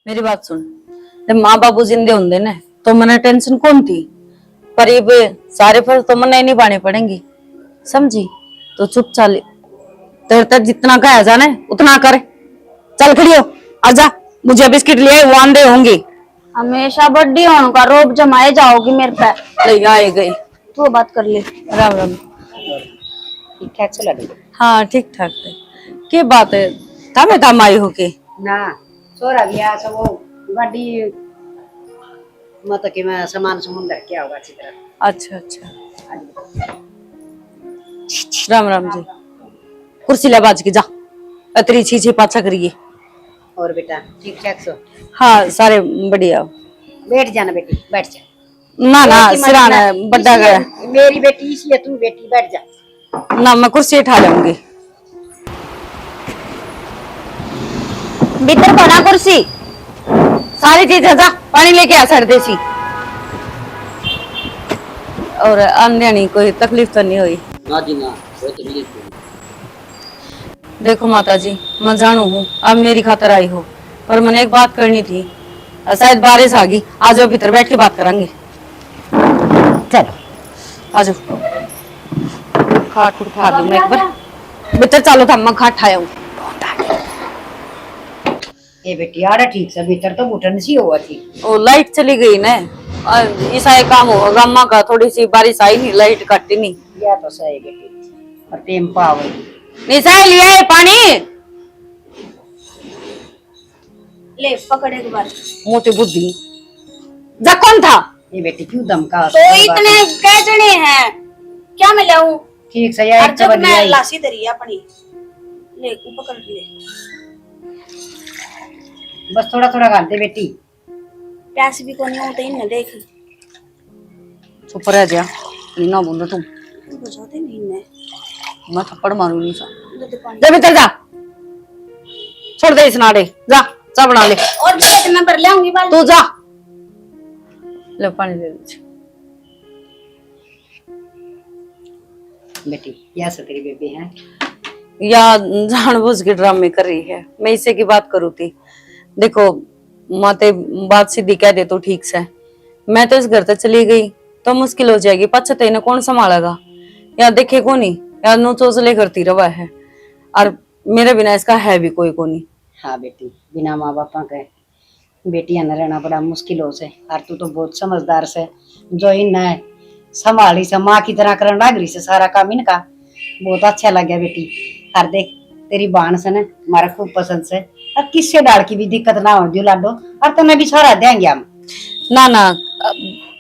मेरी बात सुन। जब माँ बाबू जिंदे होंगे ना तो मने टेंशन कौन थी, पर ये सारे फर्ज तो मने नहीं पाने पड़ेंगी, समझी? तो चुप चाल, तेरे तक जितना कहा जाने उतना कर। चल खड़ी हो, आजा, मुझे बिस्किट लिए वो आंधे होंगी। हमेशा बड्डी होने का रोब जमाए जाओगी मेरे पे। ले आए गई। तू बात कर ले। राम राम। ठीक ठाक चला रही हाँ ठीक ठाक है। क्या बात है, थामे थाम आई हो के? ना छोरा गया सब वो गाड़ी मतलब कि मैं सामान समुंदर क्या होगा अच्छी तरह। अच्छा अच्छा, राम राम जी। कुर्सी ले बाज के जा, अतरी छी पाछा करिए। और बेटा ठीक ठाक सो? हाँ सारे बढ़िया। बैठ जाना बेटी, बैठ जा। ना ना बेटी मत सिराना ना, है, बड़ा गया। मेरी बेटी इसलिए तू बेटी बैठ जा। ना मैं कुर्सी उठा लूंगी। भीतर बना कुर्सी। सारी चीजें जा, पानी लेके आ सर्दे सी। और आंदे नहीं कोई तकलीफ तो नहीं हुई? ना जी ना, कोई तकलीफ नहीं। देखो माता जी, मैं जानू हूँ अब मेरी खातर आई हो, पर मैंने एक बात करनी थी। शायद बारिश आ गई, आ जाओ भीतर बैठ के बात करेंगे। चलो आ जाओ। खाट उठा दूं मैं एक बार। भीतर चलो था, मैं खाट ठाया हूँ। ये बेटी आड़ा ठीक से भीतर तो घुटन सी हुआ थी। ओ लाइट चली गई ना, ऐसा एक काम होगा अम्मा का, थोड़ी सी बारिश आई नहीं, लाइट कटी नहीं। या तो सही बेटी, और टेम पावे निशा लिया पानी। ले पकड़े के बाद मोटी बुद्धि जा, कौन था? ये बेटी क्यों धमका? तो इतने कह जने हैं क्या मैं लाऊं? ठीक से यार जब मैं लासी दरी अपनी ले पकड़ ले। बस थोड़ा थोड़ा खाते बेटी। प्यास भी कोनी होते ही न देख। चुप रह जा, ना बोलो तुम। बुझाते नहीं ने। मैं थप्पड़ मारू निशा। दूध पानी जा भीतर जा, छोड़ दे इस नाड़े, जा चा बना ले। और भी मैं भर लाऊंगी बाल। तू जा, ले पानी दे दे। बेटी या से तेरी बेबी है या जानबूझ के ड्रामे कर रही है? मैं इसे की बात करूँ थी। देखो माते बात सीधी कह दे तो ठीक से, मैं तो इस घर से चली गई तो मुश्किल हो जाएगी, पछते इन्हें कौन संभालेगा? या देखे को नहीं, या नो चोचले करती रवा है, और मेरे बिना इसका है भी कोई को नहीं। हाँ बेटी, बिना माँ बापा के बेटियां न रहना बड़ा मुश्किल हो से। और तू तो बहुत समझदार से, जो इन संभाली से माँ की तरह करने लग रही से सारा काम इनका। बहुत अच्छा लग गया बेटी। और देख तेरी बहन से न हमारा खूब पसंद से, और किससे डाल की भी दिक्कत ना हो दियो लाडो, और तुम्हें भी सारा देंगे हम। ना ना,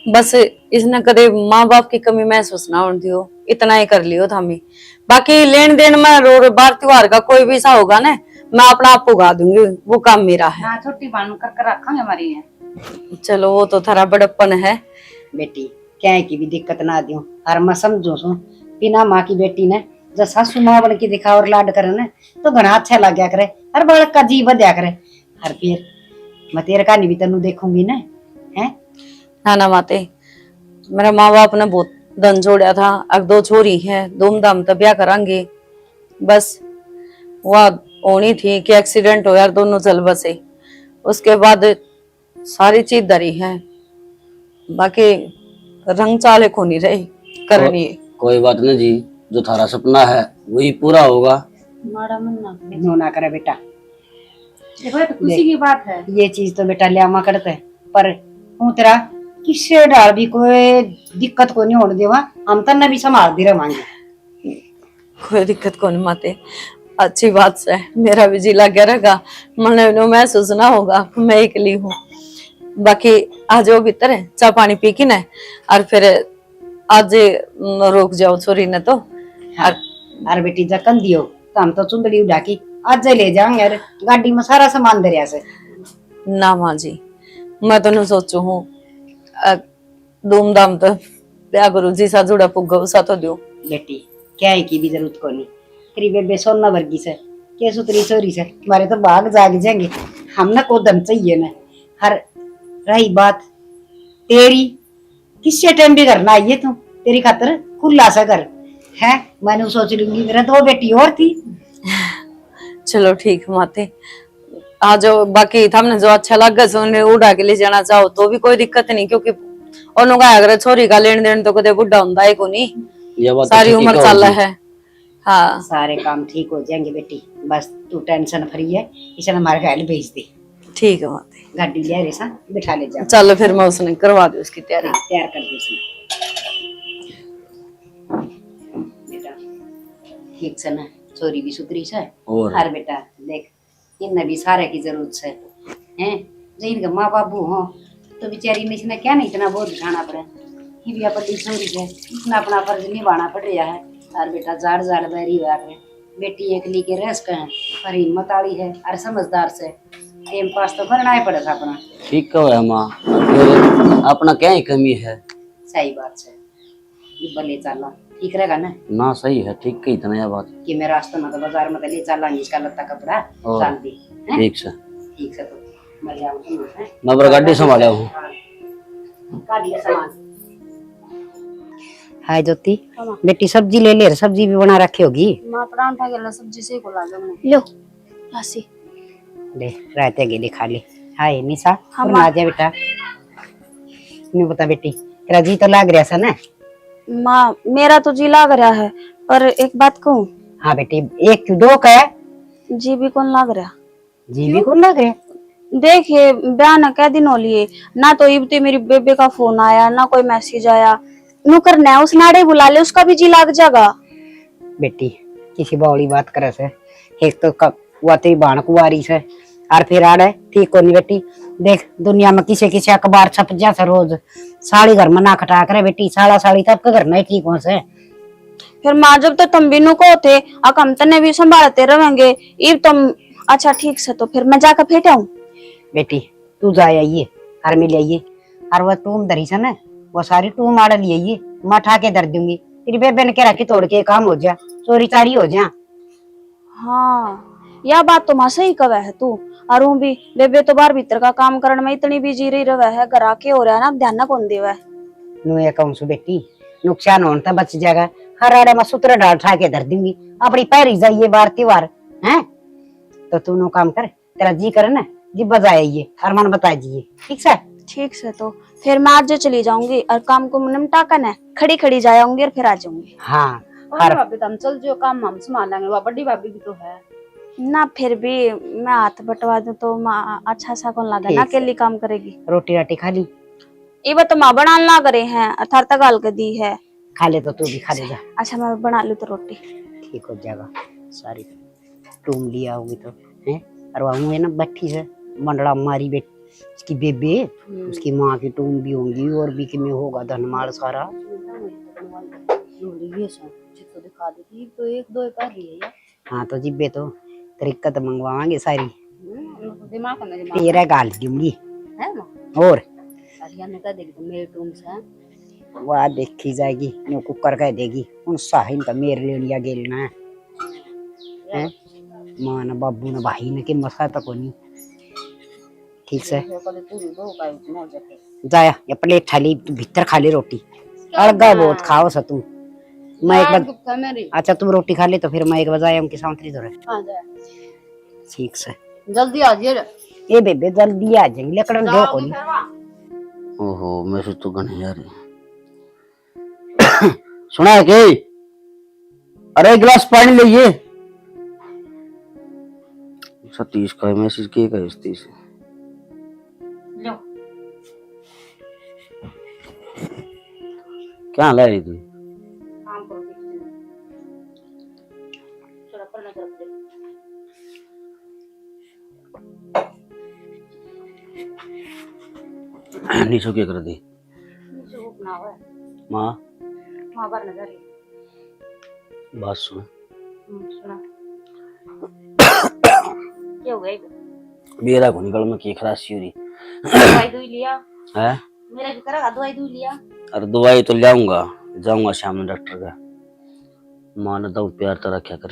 बस इसने कदे माँ बाप की कमी महसूस ना होने दियो, इतना ही कर लियो थामी। बाकी लेन देन में रो बार त्योहार का कोई भी सा होगा ना, मैं अपना आप उगा दूंगी, वो काम मेरा है। हाँ छोटी बहन कर रखेंगे हमारी है। चलो वो तो थारा बड़प्पन है बेटी, क्या की भी दिक्कत ना दियो, और मैं समझू सू बिना माँ की बेटी ने जब सासू माँ बन के दिखा और लाड करे न तो घना अच्छा लग गया करे, और बड़ा का जी बदया करे। और फिर मैं तेरे का नहीं भी तेनू देखूंगी ना है। ना ना माते, मेरा माँ बाप ने बहुत धन जोड़ा था, अब 2 छोरी है, धूमधाम तो ब्याह करांगे। बस वह होनी थी कि एक्सीडेंट हो यार, दोनों चल बसे, उसके बाद सारी चीज धरी है, बाकी रंग चाले को नहीं रही करनी है। कोई बात नहीं जी, जो थारा सपना है वही पूरा होगा। मारा मन ना करे बेटा, देखो ये तो खुशी की बात है। ये चीज तो बेटा लियामा करते है, पर हूँ तेरा किससे डाल भी कोई दिक्कत को नहीं होने देवा, हम तन्ने भी संभाल दे रहे। कोई दिक्कत को नहीं माते, अच्छी बात से मेरा भी जी लग गया रहेगा, मन महसूस ना होगा मैं अकेली हूँ। बाकी आ जाओ भीतर है, चाय पानी पी की ना, और फिर आज रोक जाओ छोरी ने तो। अरे बेटी जकन दियो तो हम तो चुंदड़ी उड़ा की आज ले जाएंगे, यार गाड़ी में सारा सामान दे रहा से। ना माँ जी, मैं तो नहीं सोचू हूँ धूमधाम तो क्या करूँ, जी सा जुड़ा पुग्गा उसा तो दो। बेटी क्या है की भी जरूरत को नहीं, तेरी बेबे सोना वर्गी से के सुतरी चोरी से तुम्हारे तो भाग जाग जाएंगे। हम ना को दम चाहिए ना। हर रही बात तेरी, किससे टाइम भी करना आइए तू, तेरी खातर खुला सा कर है, मैंने सोच लूंगी। मेरा 2 बेटी और थी। चलो ठीक माते, हाँ जो बाकी हमने जो अच्छा लगा सो उन्हें उड़ा के ले जाना चाहो तो भी कोई दिक्कत नहीं, क्योंकि उन्होंने कहा अगर छोरी का लेन देन तो कदे बुढ़ा होता है को नहीं, ये बात तो सारी ठीक उम्र है चल होगी। है। हाँ सारे काम ठीक हो जाएंगे बेटी, बस तू टेंशन फ्री है। इसे हमारे घर भेज दे, ठीक है माते, गाड़ी ले रे सा बिठा ले जा। चलो फिर मैं उसने करवा दी उसकी तैयारी। हाँ, तैयार कर दे उसने। बेटा ठीक से ना, छोरी भी सुधरी से और हर बेटा देख, इनने भी सारे की जरूरत है हैं। जो इनका माँ बाबू हो तो बेचारी ने इसने क्या नहीं इतना बोझ उठाना पड़े, ये भी बड़ी छोरी है, इतना अपना फर्ज निभाना पड़ रहा है। और बेटा जाड़ जाड़ बैरी हुआ है, बेटी एक ली के रस का है पर हिम्मत आली है और समझदार से, एम पास तो करना ही पड़ा था अपना। ठीक है माँ, फिर अपना क्या ही कमी है। सही बात है, ये भले चला ठीक रहेगा ना ना सही है, ठीक कही इतना यह बात। कि मैं रास्ते में तो बाजार में तो ले चला इसका लत्ता कपड़ा और डाल दी हैं? ठीक से ठीक से तो मैं जाऊंगी हैं? मैं बड़ा गाड़ी संभाला हूँ। हाँ, काट लिया सामान। हाय ज्योति, बेटी सब्जी ले ले, सब्जी भी बना रखी होगी। मां परांठा के सब्जी से को ला जाऊंगी। लो लासी ले रायते के लिए खा ले। हाय निशा, हाँ, आ जा बेटा। नहीं बता बेटी, तेरा जी तो लाग रहा सा ना? मां मेरा तो जी लाग रहा है, पर एक बात कहूँ। हाँ बेटी, एक क्यों दो का है? जी भी कौन लाग रहा। जी भी कौन लाग रहा? देखिए ब्याह न कै दिन हो लिए ना, तो इबते मेरी बेबे का फोन आया ना कोई मैसेज आया। नु करना है उस नाड़े बुला ले, उसका भी जी लाग जाएगा। बेटी किसी बावली बात करे से, एक तो हुआ तेरी बाण कुआरी से और फिर आ रहे ठीक को नहीं बेटी। देख दुनिया में किसी किसी अखबार छप जा से रोज, साड़ी घर में ना खटा करे बेटी, साड़ा साड़ी तब के घर नहीं ठीक हो से। फिर माँ जब तो तुम बिनु को थे हम तने भी संभालते रहेंगे, इब तुम अच्छा ठीक से तो फिर मैं जाकर फेंटे हूँ। बेटी तू जाए आइए घर में ले आइए, और वह टूम धरी से ना, वो सारी टूम आड़ ले आइए, मैं उठा के धर दूंगी। तेरी बेबे ने कह रखी तोड़ के काम हो जा, चोरी चारी हो जा। हाँ यह बात तो माँ सही कवे है तू। और हूँ भी बेबे तो बाहर भीतर का काम करने में इतनी बिजी रही रहे है, घर आके हो रहा है ना, ध्यान ना कौन देवा है। नु ये कहूँ सु बेटी, नुकसान होने तो बच जाएगा। हर आड़े में सूत्र डाल उठा के धर दूंगी, अपनी पैरी जाइए बार त्योहार है। तो तू नो काम कर, तेरा जी करे ना जी बजाइए और मन बता दीजिए, ठीक से? ठीक से तो फिर मैं आज चली जाऊंगी और काम को निपटा कर खड़ी खड़ी जाऊंगी और फिर आ जाऊंगी। हाँ और भाभी तो हम चल जो काम हम संभाल लेंगे, वह बड़ी भाभी भी तो है ना। फिर भी मैं हाथ बटवा दूं तो माँ अच्छा सा कौन लगा ना, अकेली काम करेगी। रोटी राटी खा ली? ये तो माँ बना ला करे हैं, अर्थात गाल के दी है। खा ले तो तू भी खा ले जा। अच्छा मैं बना लूं तो रोटी ठीक हो जाएगा। सारी टूम लिया होगी तो है, और वहाँ है ना बट्टी से मंडड़ा मारी बेटी उसकी बेबे, उसकी माँ की टूम भी होंगी और भी कि में होगा धनमाल सारा। दिखा देती तो एक दो कर रही है। हाँ तो जिब्बे तो तरीका तो मंगवाएंगे सारी, दिमाग में तेरा गाल दूंगी है ना। और ने कह देगी तो मेरे टूम से वह देखी जाएगी, नो कुकर कह देगी उन साहिन का मेरे ले लिया गेलना है। माँ न बाबू न भाई न के मसा तक नहीं। ठीक से जाया या प्लेट थाली तू भीतर खा ले रोटी, अड़गा बहुत खाओ सा तू। मैं एक बार अच्छा तुम रोटी खा ले तो फिर मैं एक बजाय उनकी सांतरी धरे। ठीक से जल्दी आ जाइए। ए बेबे जल्दी आ जाएंगे लकड़न दो को नहीं। ओहो मैं से तो गने यार सुना है के? अरे एक गिलास पानी लीजिए। सतीश का मैसेज किए का सतीश क्या ला रही थी? नीचो क्या कर दी माँ? बात सुन, मेरा को निकल में की खराशी हो रही दवाई लिया है। मेरा की तरह दवाई लिया। अरे दवाई तो लाऊंगा, जाऊंगा शाम में डॉक्टर का। माँ ने दो प्यार तो रखा कर,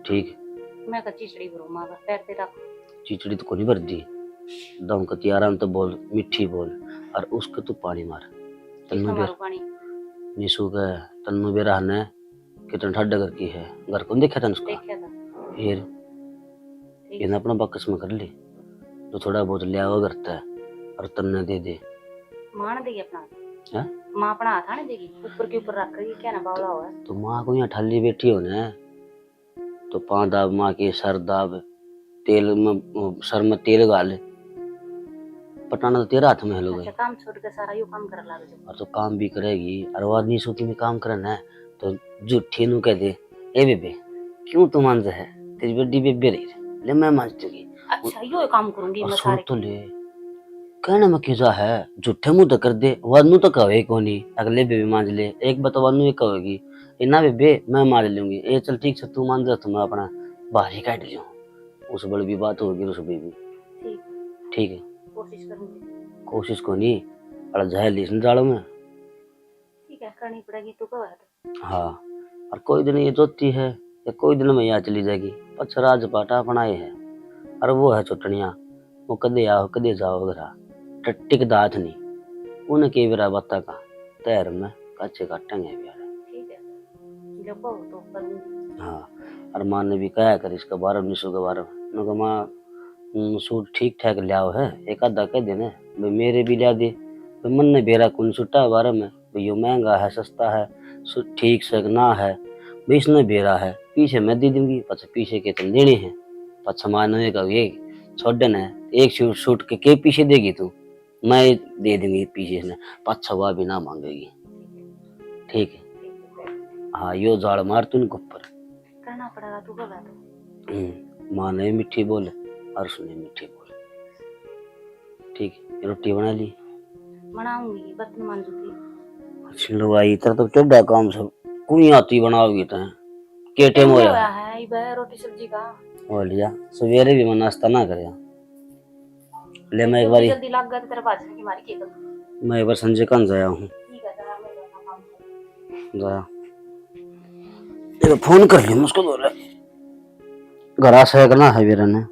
ठीक? मैं का चिचड़ी भरो मां का पैर पे रख। चिचड़ी तो को नहीं भर दी, दम कती आराम तो बोल, मिठी बोल, और उसको तू पानी मार। तन्नू बेर निशु का तन्नू बेर रहने कितना ठंडा घर की है, घर को देखा था उसका? देखा था। फिर ये ना अपना बकस में कर ले, तो थोड़ा बहुत लिया हुआ करता है और तन्ने दे दे। मां ने देगी अपना हैं? मां अपना हाथ आने देगी, ऊपर के ऊपर रख कर क्या ना बावला हुआ है। तो माँ को यहाँ ठाली बैठी हो ना, तो पाँव दाब माँ के, सर दाब, तेल में सर में तेल गाल, पटाना तो तेरा हाथ में है लोग। अच्छा काम छोड़ के सारा यू काम कर लागे जो। और तो काम भी करेगी और वो आदमी सूती में काम करना है तो झूठी नु कह दे, ए बेबे क्यों तू मान है, तेरी बड़ी बेबे रही ले मैं मान चुकी। अच्छा यो काम करूंगी और मैं सुन सारे। तो ले, कहना में क्या है, झूठे मुंह तो कर दे, वानू तो कहे कोनी, अगले बेबे मान ले, एक बात वानू ये कहेगी, ए ना बेबे मैं मान लूंगी, ए चल ठीक से तू मान जा, तो मैं अपना बाहर ही काट लियो, उस बड़ी भी बात होगी उस बेबी। ठीक है कोशिश करूंगी। कोशिश को नहीं अड़ा जाए लीसन जाड़ो में। ठीक है करनी पड़ेगी तो कब है तो। हाँ और कोई दिन ये जोती है या कोई दिन में यहाँ चली जाएगी, पछ राज पाटा अपनाए है और वो है चुटनिया, वो कदे आओ कदे जाओ घरा टिक दात नहीं, उन्हें के बेरा बता का तैर में कच्चे काटेंगे प्यारे। ठीक है जब हो तो करूंगी। हाँ और माँ ने भी कहा कर इसका बारह निशो के बारे में, मैं कहा माँ सूट ठीक ठाक लियाओ है, एक आधा कह देने भाई मेरे भी लिया दे, भाई मन ने बेरा कौन सूटा बारे में, भाई यो महंगा है सस्ता है ठीक से ना है, भाई इसने बेरा है पीछे मैं दे दूंगी, पचा पीछे के तुम देने हैं, पचा मानो का ये छोड़ देना है, एक सूट के पीछे देगी तू, मैं दे दूंगी पीछे से, पचा हुआ भी ना मांगेगी। ठीक है हाँ यो जाड़ मार तू इनको ऊपर करना पड़ेगा तू कब है तो। माँ ने मीठी बोले और उसने मीठी बोले। ठीक है रोटी बना ली, बनाऊंगी बर्तन मांजूंगी। अच्छी लुगाई इधर तो चढ़ा काम सब कुनी आती बनाओगी तो के टाइम हो होया है ये बे रोटी सब्जी का हो लिया, सवेरे भी मैं नाश्ता ना करे ले, मैं एक बार जल्दी लग गया तो तेरे बाजरे की मारी के कर। मैं एक बार संजय कान जाया हूँ, ठीक है जरा मैं अपना काम करूं। जाया एक फोन कर लिया उसको, बोले घर से करना है वीर ने।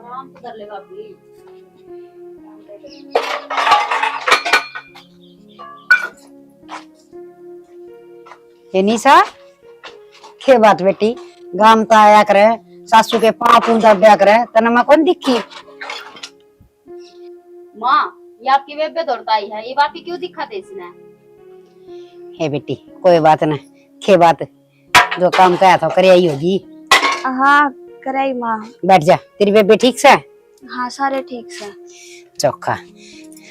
आराम से कर लेगा अभी। ये निशा के बात बेटी, गाम तो आया करे, सासू के पाँव पूंजा ब्या करे, तना मैं कौन दिखी। माँ ये आपकी बेबे दौड़ता आई है, ये बात की क्यों दिखा दे इसने। हे बेटी कोई बात ना, के बात जो काम कहा था करे आई होगी। हाँ कराई माँ। बैठ जा, तेरी बेबे ठीक से? हाँ सारे ठीक से। चौखा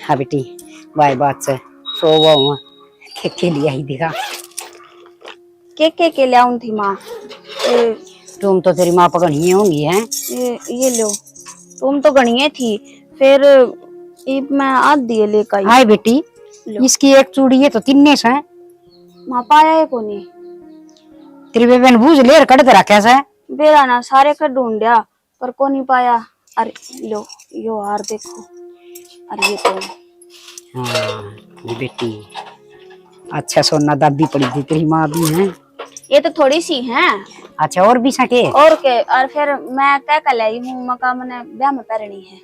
हाँ बेटी बाई बात से सो वो के लिए आई देखा के ले आऊं थी माँ। तुम तो तेरी माँ पकड़ी होंगी हैं। ये लो तुम तो गणिये थी, फिर मैं आध दिए लेकर आई। हाय बेटी इसकी एक चूड़ी है तो तिन्ने से माँ पाया है कोनी। तेरी बेबे ने बूझ ले कट दे रखा से बेरा ना सारे का ढूंढया पर को नहीं पाया। अरे लो यो हार देखो, अरे ये तो हाँ ये बेटी अच्छा सोना दाबी पड़ी थी तेरी माँ भी है। ये तो थोड़ी सी है। अच्छा और भी सके और के और फिर मैं क्या कर लाई हूँ मका मैंने ब्याह में पहननी है।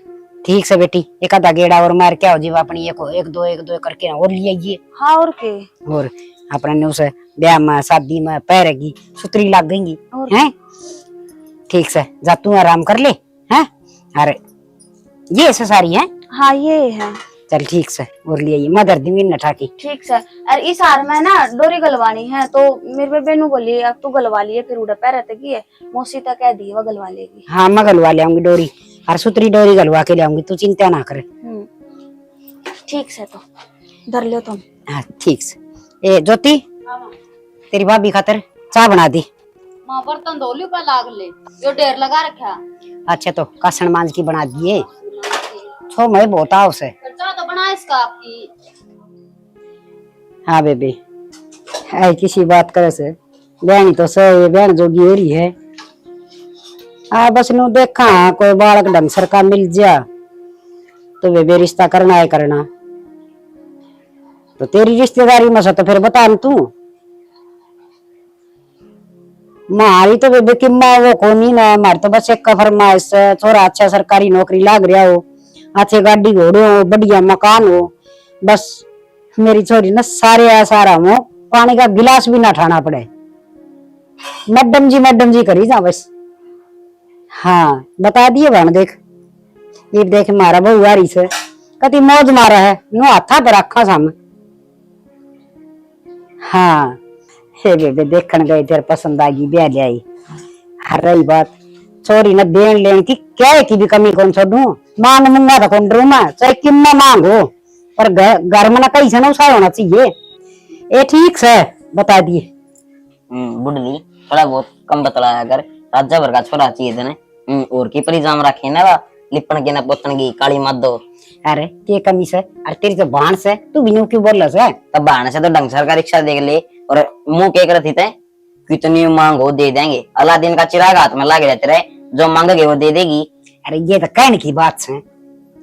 ठीक से बेटी एक आधा गेड़ा और मार क्या हो जीवा अपनी एक दो करके और ले आइए। हाँ और के और अपने ने उसे ब्याह में शादी में पैरेगी सुतरी लग गई हैं। ठीक से जा तू आराम कर ले हैं। अरे ये ऐसे सारी है। हाँ ये है। चल ठीक से और ले आइए मदर दी न ठाकी। ठीक से और इस हार में ना डोरी गलवानी है तो मेरे बेबे नु बोली अब तू गलवा लिए फिर उड़ा पैर की है मौसी तक कह दी वो गलवा लेगी। हाँ मैं गलवा ले आऊंगी डोरी और सुतरी डोरी गलवा के ले आऊंगी, तू चिंता ना करे। ठीक से तो धर लो तुम। हाँ ठीक से। ए ज्योति तेरी भाभी खातर चाय बना दी। माँ बर्तन धो लियो पर लाग ले जो ढेर लगा रखा। अच्छा तो कासन मांझ की बना दिए छो मैं बहुत आओ से। चाय तो बना इसका आपकी। हाँ बेबी है किसी बात करे से बहनी तो सही बहन जोगी हो रही है। हाँ बस नु देखा कोई बालक ढंग सर का मिल जा तो बेबी रिश्ता करना है करना तो तेरी रिश्तेदारी में से तो फिर बता न तू। मारी तो बेबे की माँ वो कोनी ना, मारी तो बस एक का फरमाइश है, थोड़ा अच्छा सरकारी नौकरी लाग रहा हो, अच्छे गाड़ी घोड़े हो, बढ़िया मकान हो, बस मेरी छोरी ना सारे सारा हो, पानी का गिलास भी ना ठाना पड़े, मैडम जी करी जा बस। हाँ बता दिए बहन, देख ये देख मारा बहु आ रही से कति मौज मारा है, नो हाथा पर रखा सामने। हाँ हे बेबे देखन गए, तेरे पसंद आ गई, ब्याह ले आई। हर रही बात छोरी न देन लेन की, क्या की भी कमी कौन छोड़ू, मान मुंगा तो कौन रू मैं, चाहे कितना मांगो, पर घर में ना कहीं से ना उसा होना चाहिए। ये ठीक से बता दिए। बुढ़ली थोड़ा बहुत कम बतलाया कर, राजा भर का छोरा चाहिए तेने। और की परिजाम रखे ना वा, लिपन के ना पोतन की काली मत दो। अरे के कमी से, अरे तेरी तो बाण से, तू भी यूं क्यों बोल रहा है? तब बहाने से तो ढंग सर का रिक्शा देख ले, और मुंह के करती थे, कितनी मांगो दे देंगे, अलादीन का चिराग हाथ में लगे रहते रहे, जो मांगोगे वो दे देगी। अरे ये तो कहने की बात है।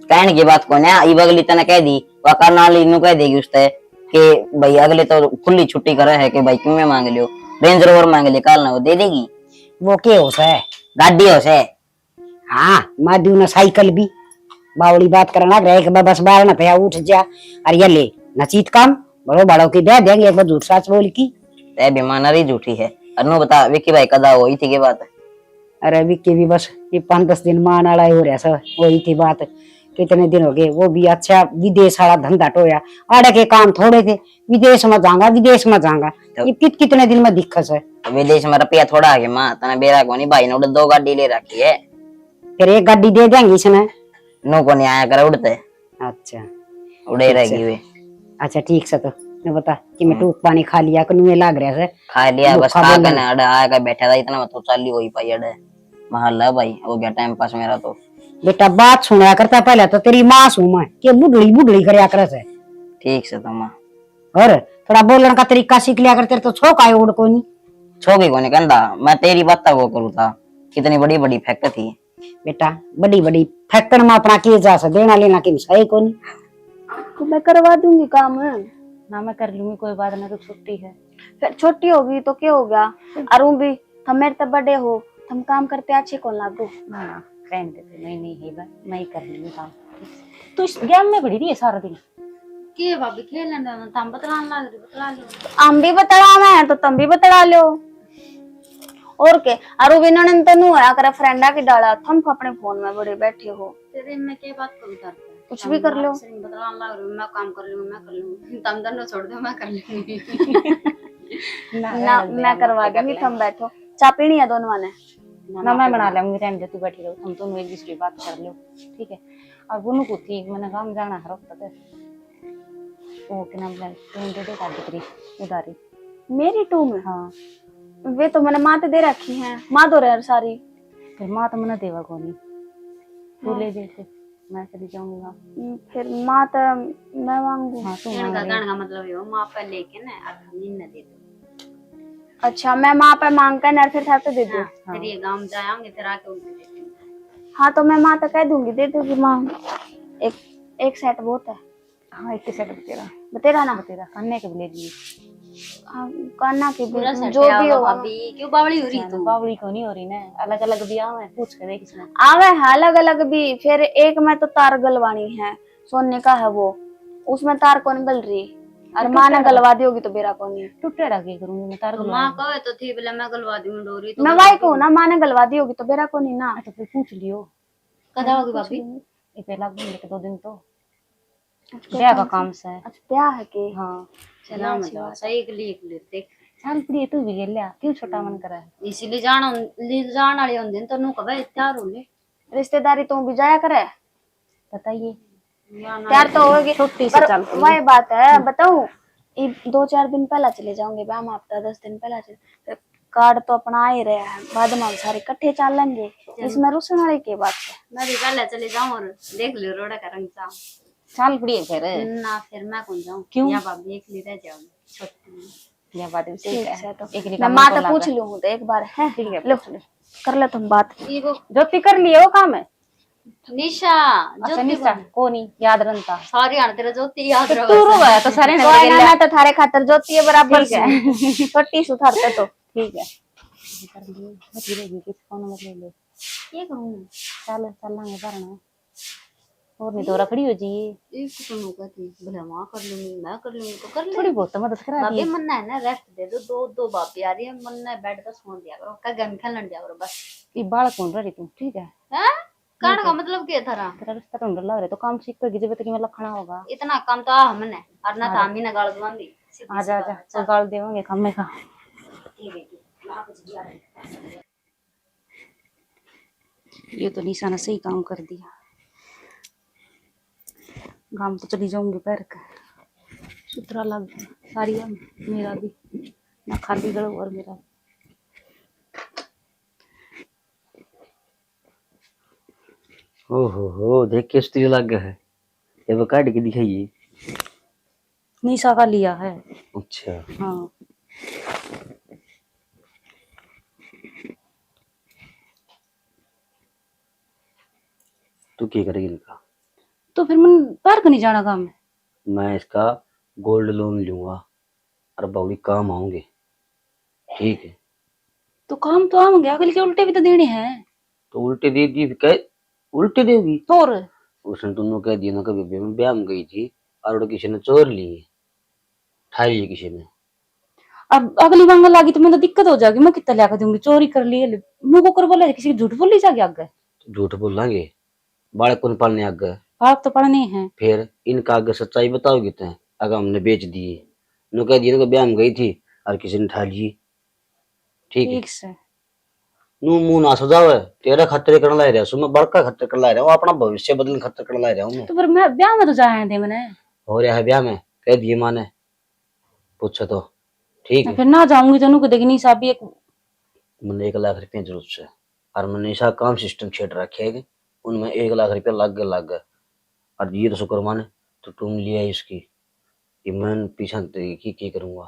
कहने की बात कौन है, अगली तना कह दी वह करनाली नु कह देगी उससे कि भाई अगले तो खुली छुट्टी करे है कि भाई क्यों में मांग लियो, रेंज रोवर मांग ले काल ना वो दे देगी। वो के हो से? गाड़ी हो से। हाँ माधु न साइकिल भी बावड़ी बात करना रहे कि बस बाहर न पे उठ जा, अरे ये ले नचीत काम बड़ो बड़ो की दे देंगे, एक बार झूठ साच बोल की ते बीमारी झूठी है। अनु बता विक्की भाई कदा हुई थी के बात? अरे विक्की भी बस ये 5-10 दिन मान आला हो रहा सब वही थी बात, कितने दिन हो गए, वो भी अच्छा विदेश वाला धंधा टोया, आड़े के काम थोड़े थे, विदेश में जाऊंगा ये कितने दिन में दिक्कत है। विदेश में रुपया थोड़ा आ गया माँ, तना बेरा को नहीं भाई ने उड़ 2 गाड़ी ले रखी है, फिर एक गाड़ी दे देंगे इसने। नो को नहीं आया कर उड़ते। अच्छा उड़े रहेगी वे। अच्छा ठीक से, तो मैं बता कि मैं टूक पानी खा लिया कनुए लाग रहा है, खा लिया बस, खा के ना अड़ा आया बैठा था, इतना मतलब चाली हुई पाई अड़े महल्ला भाई हो गया टाइम पास मेरा। तो बेटा बात सुना करता पहले तो तेरी माँ सू मैं कि बुढ़ड़ी करया करे से। ठीक से तो माँ, और थोड़ा बोलने का तरीका सीख लिया कर, तेरे तो छोक आए उड़ को नहीं छोगी को नहीं कहता, मैं तेरी बात वो करूँ था, कितनी बड़ी बड़ी फैक्ट थी बेटा, बड़ी फैक्टर में अपना किए जा सकते देना लेना की सही को नहीं। तो मैं करवा दूंगी काम ना मैं कर लूंगी, कोई बात नहीं, तो छुट्टी है। फिर छुट्टी होगी तो क्या हो गया, अरुण भी तुम मेरे तब बड़े हो, तुम काम करते अच्छे कौन लागू। ना फ्रेंड थे, नहीं है बस मैं ही कर लूंगी काम। तू इस गेम में पड़ी रही है सारा दिन के भाभी खेलने दो, तुम बतलाने लग रही, बतला लो। हम भी बतला मैं तो तुम भी बतला लो, और के अरु बिना ने तो नु आया करे फ्रेंडा की डाला, तुम अपने फोन में बड़े बैठे हो। तेरे में क्या बात करूं, करते कुछ भी कर लो, बतलाने लग रही, मैं काम कर लूंगी, मैं कर लूंगी, तुम दोनों छोड़ दो, मैं कर लूंगी। ना मैं करवा दूंगी, तुम बैठो, चाय पीनी है दोनों ने ना मैं बना लूंगी, रहने दे, तू बैठी रहो, हम दोनों एक दूसरे की बात कर लो, ठीक है। और बुनू को थी मैंने काम जाना है रोक तक वो के नाम तुम दे दे दिक्री उधारी मेरी टू में। हाँ वे तो मैंने माँ दे रखी हैं, माँ दो रहे सारी, फिर माँ तो मैंने देवा को नहीं, तू ले दे फिर मैं चली जाऊंगा, फिर माँ तो मैं मांगू। हाँ तू का मतलब ये माँ पे लेके ना अब हम न दे दो। अच्छा मैं माँ पे मांग कर ना फिर थाते दे दो, फिर ये गांव जाएंगे फिर आके उनसे दे देंगे। हाँ तो मैं माँ तो कह दूंगी, दे दूंगी माँ, एक सेट बहुत है। हाँ एक सेट बतेरा ना, बतेरा अन्य के ले लिए कान्ना के जो भी हो। अभी क्यों बावली हो रही तू? बावली को नहीं हो रही ना, अलग अलग भी आवे, पूछ के देख इसमें आवे है अलग अलग भी, फिर एक में तो तार गलवानी है, सोने का है वो, उसमें तार कौन गल रही, और माँ ने गलवा दी होगी तो बेरा कौन नहीं टूटेड़ा के करूंगी मैं तार गलवा। माँ कहे तो थी बोले मैं गलवा दूंगी डोरी, तो मैं वाई कहूँ ना, माँ ने गलवा दी होगी तो बेरा कौन नहीं ना। तो फिर पूछ लियो कदा होगी भाभी? ये पहला घूमने के 2 दिन तो ब्याह का काम से। अच्छा ब्याह है के? हाँ चला मजा सही के लिए देख चल प्रिय तू भी गेल्या क्यों छोटा मन करा है, इसीलिए जान वाले होंगे तो नु कबे तैयार हो ले, रिश्तेदारी तो भी जाया करे, बताइए तैयार तो होगी छुट्टी से चल। वही बात है, बताऊं 2-4 दिन पहला चले जाऊंगे, ब्याह में हफ्ता 10 दिन पहला चले, कार्ड तो अपना आ ही रहा है, बाद में हम सारे इकट्ठे चल लेंगे, इसमें रुसन वाली की बात है। मैं भी पहले चले जाऊं और देख लो रोड़ा का रंग सा चल प्रिय फिर ना, फिर मैं कौन जाऊं, क्यों या भाभी एक लिए रह जाऊंगी छोटी। यह बात भी सही है, तो एक मैं माँ तो पूछ लूं तो एक बार है, ठीक है लो कर ले तुम बात। जो ती कर लिए वो काम है निशा अच्छा ज्योति निशा कोनी याद रंता सारी आने तेरा ज्योति याद रहो तू रोया तो सारे ने कोई लगे ना तो थारे खातर ज्योति है बराबर ठीक से है। छोटी सुथारते तो ठीक है कौन मतलब ले ये करूं चल चलांगे भरना और नहीं तो रखड़ी हो जी एक तो नुका थी भले मां कर लूंगी मैं कर लूंगी तो कर ले थोड़ी बहुत तो मदद करा बाबे दी मन है ना रेस्ट दे दो दो दो बापी आ रही है मन है बेड पे सोन दिया करो का गेम खेलन दिया करो बस ये बाल कौन रही तू ठीक है हैं कण का मतलब क्या थारा तेरा रिश्ता ढूंढ लग रहा है तो काम सीख कर जब तक मैं लखना होगा इतना काम तो हमने और ना तामी ना गाल दुआंदी आजा आजा तो गाल देवांगे खम्मे का ये तो निशा ने सही काम कर दिया गांव तो चली जाऊंगी पैर का सुथरा लग गया साड़ी है मेरा भी ना खाली गलो और मेरा ओहो देख के स्त्री लग गया है। ये वो काट के दिखाइए। निशा का लिया है अच्छा हाँ तू क्या करेगी इनका? तो फिर मन पैर का नहीं जाना काम में मैं इसका गोल्ड लोन लूंगा और बहुड़ी काम आऊंगे। ठीक है तो काम तो आम गया कल के उल्टे भी तो देने हैं तो उल्टे दे दी कह उल्टे देगी। और उसने तुमने कह दिया ना कभी मैं ब्याह में गई थी और किसी ने चोर ली ठाई ली किसी ने। अब अगली मांग लागी तो मैं तो दिक्कत हो जाएगी मैं कितना लिया दूंगी चोरी कर ली मुंह को कर बोला किसी की झूठ बोल ली जाके आगे झूठ बोलेंगे बालक कौन पालने आगे आप तो पढ़ने हैं फिर इनका आगे सच्चाई बताओगी तो अगर हमने बेच दिए नो कह दिया ना ब्याह में गई थी और किसी ने ठा ली। ठीक है ठीक से नू मुंह ना सजाओ है तेरा खतरे करने ला रहा हूँ मैं बड़का खतरे करने ला रहा हूँ अपना भविष्य बदलने खतरे करने ला रहा हूँ मैं। तो फिर मैं ब्याह में तो जाए थे मैंने हो रहा है ब्याह में कह दिए माँ ने पूछो तो ठीक है। फिर ना जाऊंगी तो नुक देखनी साहब एक मैंने 1 लाख रुपया जरूरत से और मैंने ऐसा काम सिस्टम छेड़ रखे है उनमें 1 लाख रुपया लग गए और ये तो शुक्र माने तो तुम लिया इसकी कि मैं पीछा की करूंगा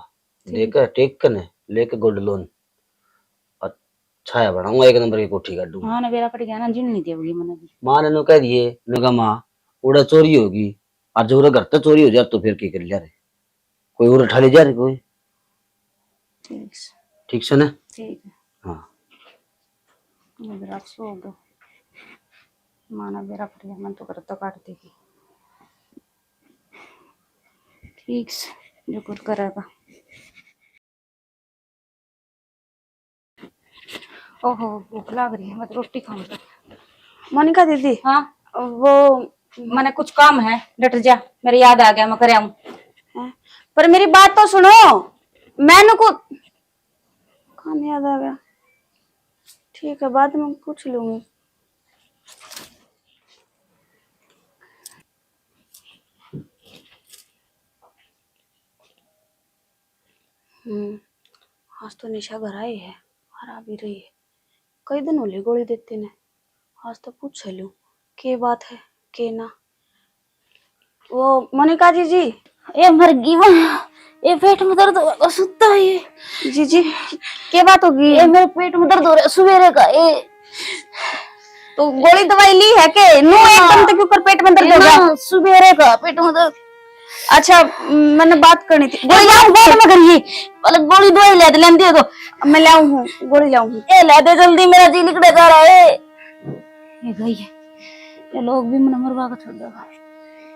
देकर टेक कर लेके गोल्ड लोन और छाया बनाऊंगा 1 नंबर की कोठी काट दूंगा। हाँ ना बेरा पड़ गया ना जिन नहीं देगी मैंने भी माँ ने नो कह दिए नुका माँ उड़ा चोरी होगी और जब घर तक चोरी हो जाए तो फिर की कर लिया रे कोई और उठा ले जा रहे कोई ठीक से ठीक से ना। ठीक है हाँ मेरा सो गो माना बेरा पड़ गया मन तो कर तो काट देगी ठीक से जो कुछ करेगा। ओहो भूख लग रही है मैं तो रोटी खाऊंगा। मोनिका दीदी हाँ वो मैंने कुछ काम है डट जा मेरे याद आ गया मैं करे आऊं। पर मेरी बात तो सुनो मैंने को काम याद आ गया ठीक है बाद में पूछ लूंगी। आज तो निशा घर आई है और आ भी रही है कई दिन होली गोली देते ने आज तो पूछ लूं के बात है के ना। वो मोनिका जी ए मर गई वो ये पेट में दर्द हो रहा सुत्ता है ये जी के बात होगी ये मेरे पेट में दर्द हो रहा है सवेरे का ये तो गोली दवाई ली है के नो एकदम तक ऊपर पेट में दर्द हो गया सवेरे का पेट में दर्द। अच्छा मैंने बात करनी थी गोली लाऊं पेट में करिए पहले गोली दवाई ले लेंदी है तो मैं लाऊं हूँ गोली लाऊं हूँ ए ला दे जल्दी मेरा जी निकले जा रहा है ये गई है ये लोग भी मन मरवा के छोड़ देगा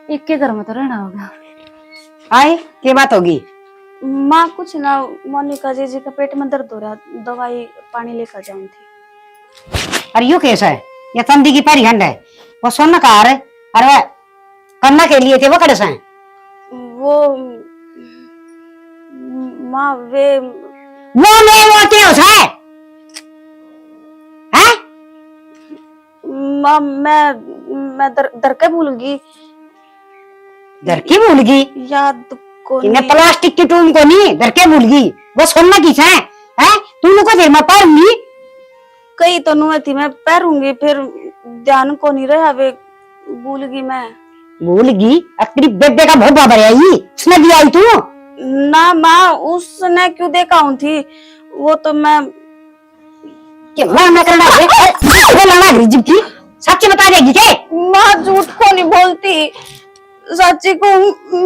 एक के घर में तो रहना होगा। आए क्या बात होगी? माँ कुछ ना मोनिका जी का पेट में दर्द हो रहा दवाई पानी लेकर जाऊं थी। अरे यो कैसा है ये तंदी की पैरी खंड है वो सोना कहा है अरे वह करना के लिए थे वो कड़े से वो माँ वे वो क्या है हैं? माँ मैं दर के भूल गई दर की भूल गई याद को इन्हें प्लास्टिक की टूम को नहीं दर के भूल गई वो सोना की है तू को देर में पारूंगी कई तो नुए थी मैं पैरूंगी फिर ध्यान को नहीं रहा वे भूल गई मैं भूल गई तेरी बेबे का भोपा भर आई उसने भी आई तू ना माँ उसने क्यों देखा हूँ थी वो तो मैं क्या करना है वो लाना गरीब की सच बता देगी के? माँ झूठ को नहीं बोलती, सच्ची को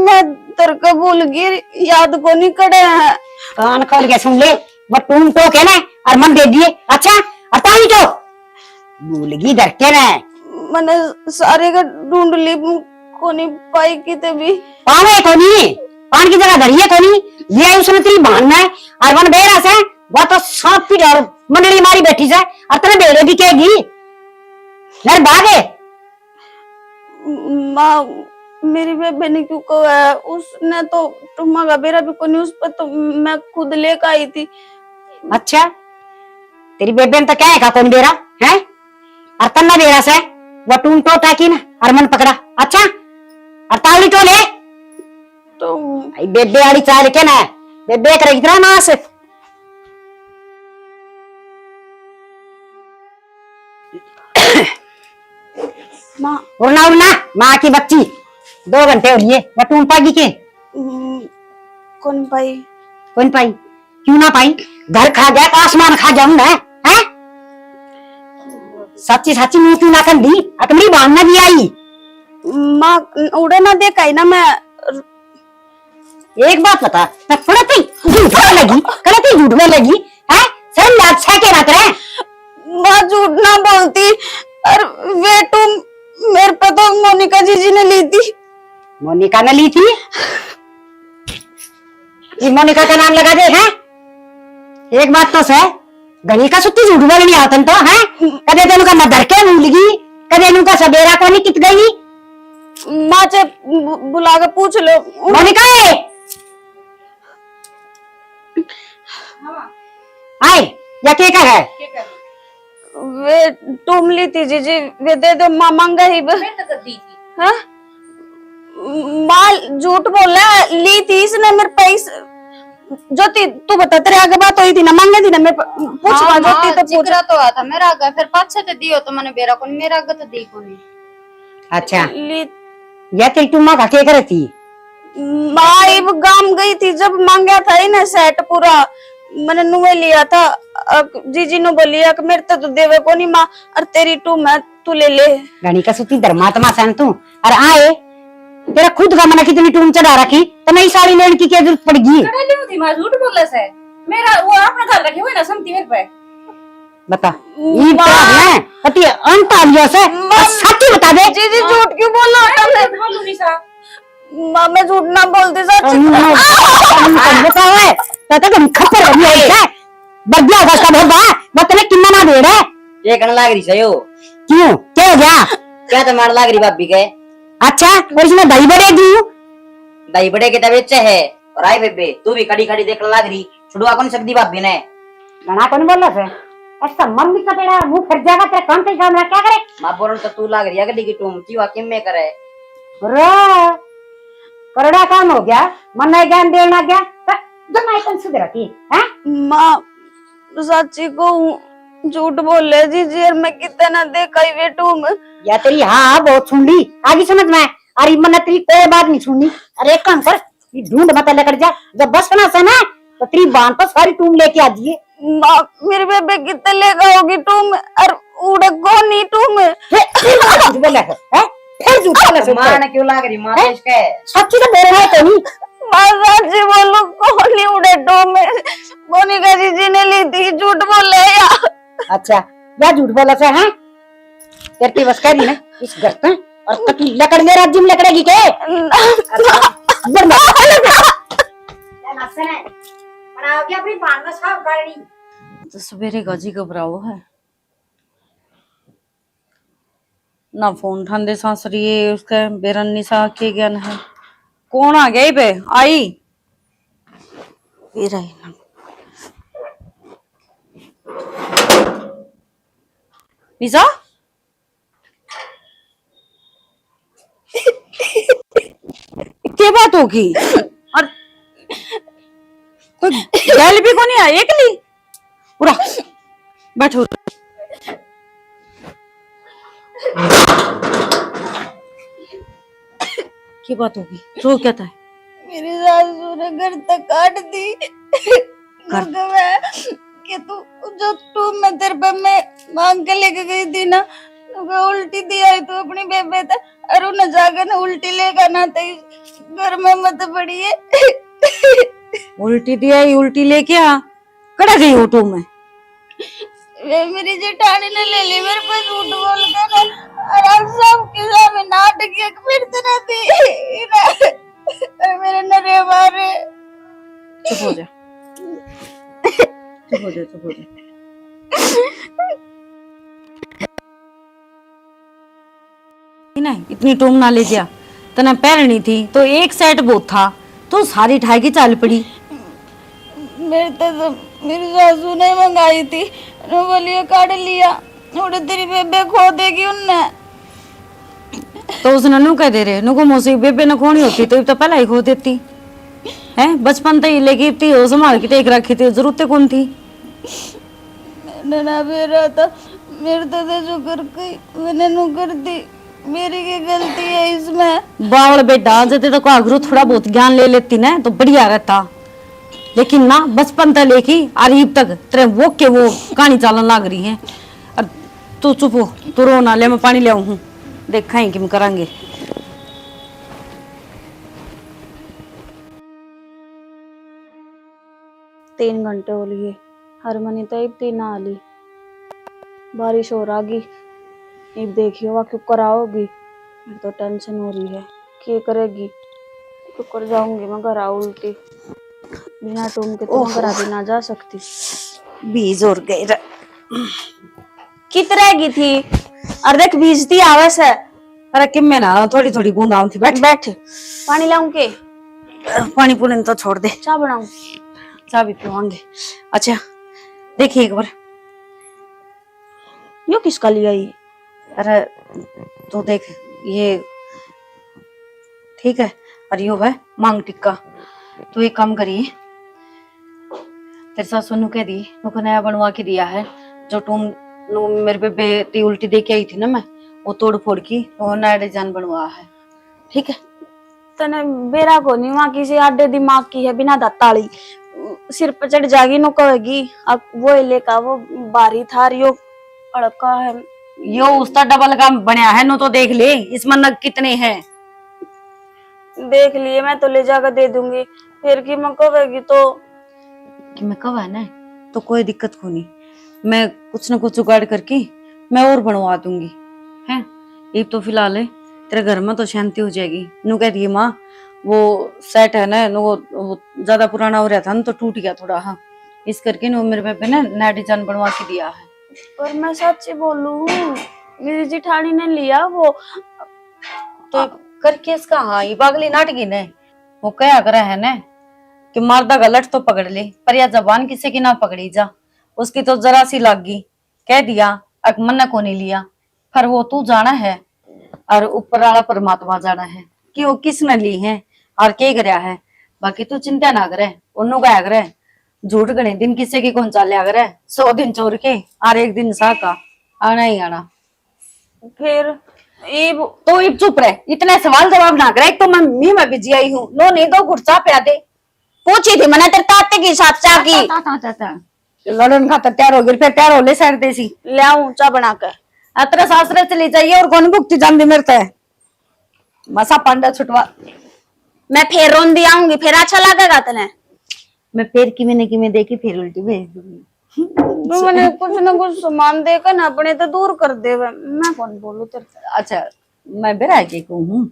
मैं तेरे को भूल गई, याद को नहीं करे है। कान खोल के सुन ले, वो तुम तो के ना और मन दे दिए। अच्छा अताई तो भूल गई डरते ना। मैंने सारे का ढूंढ ली, को नहीं पाई किते भी। पावे को नहीं, पान की जगह धरिए को नहीं, ये उसने तेरी बहन में और वन बेरा से वो तो सांप की डर मंडली मारी बैठी से और तेरे बेड़े भी कहेगी यार भागे। माँ मेरी बेबे ने क्यों कहा है, उसने तो तुम्हारा बेरा भी को नहीं, उस पर तो मैं खुद लेकर आई थी। अच्छा तेरी बेबे ने तो क्या है कौन बेरा है और तन्ना बेरा से वो टूम तो ताकि ना और मन पकड़ा। अच्छा और ताली तो ले तो आई बेबे वाली चाल के ना बेबे कर इतना नास। माँ उड़ना उड़ना माँ की बच्ची 2 घंटे हो लिए वो टूम पागी के कौन पाई? कौन पाई? क्यों ना पाई? घर खा गया तो आसमान खा जाऊं ना है? सच्ची सच्ची मुंह क्यों ना कर दी? अकमरी बहन ना भी आई। माँ उड़े ना देखा ही ना मैं। एक बात बता, मैं थोड़ा थी झूठ में लगी, गलती झूठ में लगी है? सर लाचा के रख रहे। माँ झूठ ना बोलती, और वे तुम मेरे पे तो मोनिका जीजी ने ली थी। मोनिका ने ली थी? ये मोनिका का नाम लगा दे है? एक बात तो सह गली का सुत्ती झूठ बोलनी आवतन तो है? कदे तेनु का मदर के भूल गई, कदे नु का सबेरा को नहीं कित गई। माँ से बुला के पूछ लो। मोनिका आए या के का है? वे तुम ली थी जीजी, वे दे दो माँ मांगा ही। हाँ? माँ झूठ बोला, ली थी इसने मेरे पैसे। ज्योति तू बता, तेरे आगे बात हुई थी ना, मांगे थी ना मैं पूछ। हाँ, ज्योति तो पूछ। जिक्र तो आता मेरा आगे, फिर पाछे तो दियो तो मैंने बेरा को मेरा आगे तो दी को नहीं। अच्छा ली या तेरी टुम्मा का के करती? माँ इब गांव गई थी जब मांगा था ही ना सेट पूरा, मैंने नुए लिया था। जीजी ने बोलिया कि मेरे तो देवे को नहीं माँ, और तेरी टू मैं तू ले ले। गणी का सुती धर्मात्मा सन तू और आए तेरा खुद का मना कितनी टूम चढ़ा रखी तो नई साड़ी लेने की क्या जरूरत पड़गी? झूठ बोले से मेरा वो अपना घर रखे हुए ना समती मेरे पे। बता ई तो है पति अंत आ गया से सच्ची बता दे। जीजी झूठ क्यों बोला? बोलू निशा माँ मैं झूठ ना बोलती सच। बता है तो हम खप्पर हो गया है बढ़िया का भोगा बतने कितना ना दे रहा ये कण लाग रही सयो। क्यों क्या हो गया? क्या तो मार लाग रही भाभी के। अच्छा और इसमें दही बड़े दी दही बड़े के तबीयत से है और आई बेबे तू भी खड़ी खड़ी देखने लाग रही, छुड़वा कौन सकती भाभी ने? गणा कौन बोला से ऐसा मन भी कटेड़ा मुंह फिर जाएगा तेरा काम पे काम क्या करे? मां बोल तो तू लाग रही है गली की टूम थी वाकई में करे रो करड़ा काम हो गया मन नहीं ज्ञान देना गया जब मैं कौन सुधरा की हैं? माँ सच्ची को झूठ बोल ले जीजी, और मैं कितना देखा ही बेटू में। या तेरी हाँ बहुत सुन ली आगे समझ में अरे मन तेरी कोई बात नहीं सुननी। अरे एक काम कर ये ढूंढ मत लेकर जा, जब बस बना से ना तो तेरी बांध तो सारी टूम लेके आ जाइए। माँ मेरे बेबे कितने लेगा होगी टू में, और उड़े को नहीं टू में। झूठ बोला है फिर झूठ बोला से मां ने क्यों लाग रही? मां तो इसके सच्ची तो बोल रहा है तो नहीं। माँ सच्ची बोलो कौन नहीं उड़े टू में, मोनिका जीजी ने ली थी, झूठ बोले या? अच्छा या झूठ बोला से हैं? तेरी बस कह दी ना इस घर पे और कटी लकड़ ले राज्य में लकड़ेगी के तो सवेरे गजी घबराओ है ना, फोन ठांदे सासरी उसका बेरन निशा के ज्ञान है। कौन आ गई बे? आई बेरा ना निशा क्या बात होगी? और कोई गैल भी को नहीं आई एकली? उड़ा बैठो। क्या बात होगी? रो क्या था? मेरी सासू ने घर तक काट दी कि तू जो टू में तेरे पे मैं मांग के लेके गई थी ना, उल्टी दी आई तो अपनी बेबे तो अरु न जाकर न उल्टी लेकर ना तो घर में मत पड़िए। उल्टी दिया उल्टी लेके आ, कड़ा गई ऑटो में। वे मेरी जेठानी ने ले ली मेरे पे झूठ बोल कर और अब सबके सामने नाटक फिरते रहती और मेरे नरे मारे। चुप हो जा, चुप हो जा, चुप हो जा। नहीं इतनी टूम ना ले जा, तना पैरनी थी तो एक सेट बहुत था तो सारी ठाई की चाल पड़ी। मेरी सासू ने मंगाई थी, बोलिए काट लिया और तेरी बेबे खो देगी उनने। तो उसने नु कह दे रहे नुको मौसी बेबे न खोनी होती तो पहले ही खो देती है। बचपन तो ही लेके इतनी हो संभाल के टेक रखी थी, जरूरत कौन थी। ना बेरा था मेरे तो जो कर गई मैंने नु कर दी, मेरी की गलती है इसमें। बावल बेटा जते तो आगरू थोड़ा बहुत ज्ञान ले लेती ना तो बढ़िया रहता, लेकिन ना बचपन तक लेके अरीब तक तेरे वो के वो कहानी चालन लाग रही है। और तू चुप हो, तू रो ना, ले मैं पानी ले आऊं हूं, देखा ही किम करांगे। 3 घंटे हो लिए, हरमनी तो अब तीन आ ली, बारिश हो रही। अब देखियो वह क्यों कराओगी, मेरे तो टेंशन हो रही है क्या करेगी। क्यों कर जाऊंगी मैं घर उल्टी, बिना टूम के तो मैं घर भी ना जा सकती। बीज और गए कित रहेगी थी और देख भीजती आवे से। अरे किम में ना थोड़ी थोड़ी बूंद आऊं थी। बैठ बैठ, पानी लाऊं के? पानी पुनी तो छोड़ दे, चाय बनाऊं? चाय भी पिवाएंगे। अच्छा देखिए एक बार, यो किसका लिया ये? अरे तो देख ये ठीक है, और यो है मांग टिक्का। तो एक काम करिए, तेरे सासू नु कह दी नुको नया बनवा के दिया है, जो तुम नु मेरे पे बेटी उल्टी दे के आई थी ना, मैं वो तोड़ फोड़ की और नया डिजाइन बनवा है। ठीक है तने बेरा को नहीं, वहां किसी आडे दिमाग की है बिना दाताली, सिर पर चढ़ जागी नो कहेगी अब वो लेका वो बारी था यो अड़का है। यो उसका डबल काम बनया है नो, तो देख ले इसमें नग कितने हैं। देख लिए, मैं तो ले जाकर दे दूंगी, फिर की मैं कहेगी तो कि मैं कब है ना तो कोई दिक्कत को नहीं, मैं कुछ न कुछ जुगाड़ करके मैं और बनवा दूंगी है। ये तो फिलहाल है तेरे घर में तो शांति हो जाएगी। नु कह दिए माँ वो सेट है ना नु वो ज्यादा पुराना हो रहा था ना तो टूट गया थोड़ा, हाँ इस करके नु मेरे पे ना नया डिजाइन बनवा के दिया है। पर मैं सच बोलूं मेरी जिठानी ने लिया वो तो करके इसका हाँ ये पागली नाटकी ने वो क्या कर है ना कि मारदा गलत तो पकड़ ले, पर या जबान किसी की ना पकड़ी जा, उसकी तो जरा सी लग गई, कह दिया अकमन्ना को नहीं लिया, पर वो तू जाना है और ऊपर वाला परमात्मा जाना है कि वो किसने ली है और क्या कराया है। बाकी तू चिंता ना करे, उन्हों का करे झूठ गणे दिन किसी की कौन चाले करे, 100 दिन चोर के और 1 दिन सा का आना ही आना। फिर तो इब चुप रहे, इतने सवाल जवाब ना करे। तो मैं मी में बिजी आई हूँ, नो नहीं दो गुड़चा पे आते पूछी थी मैंने तेरे ताते की साथ चा की लड़न खाता तैयार हो गई, फिर तैयार हो ले सर देसी ले आऊं चा बनाकर। अतरे सासरे चली जाइए और कौन भुगती जान मेरे तो मसा पांडा छुटवा। मैं फिर रोंदी आऊंगी, फिर अच्छा लगेगा तने। मैं फिर कि मैं देखी फिर उल्टी भेज दूंगी। तो मैंने कुछ ना कुछ सामान देकर ना अपने तो दूर कर दे, मैं कौन बोलूं तेरे से। अच्छा मैं बेरा के कहूँ,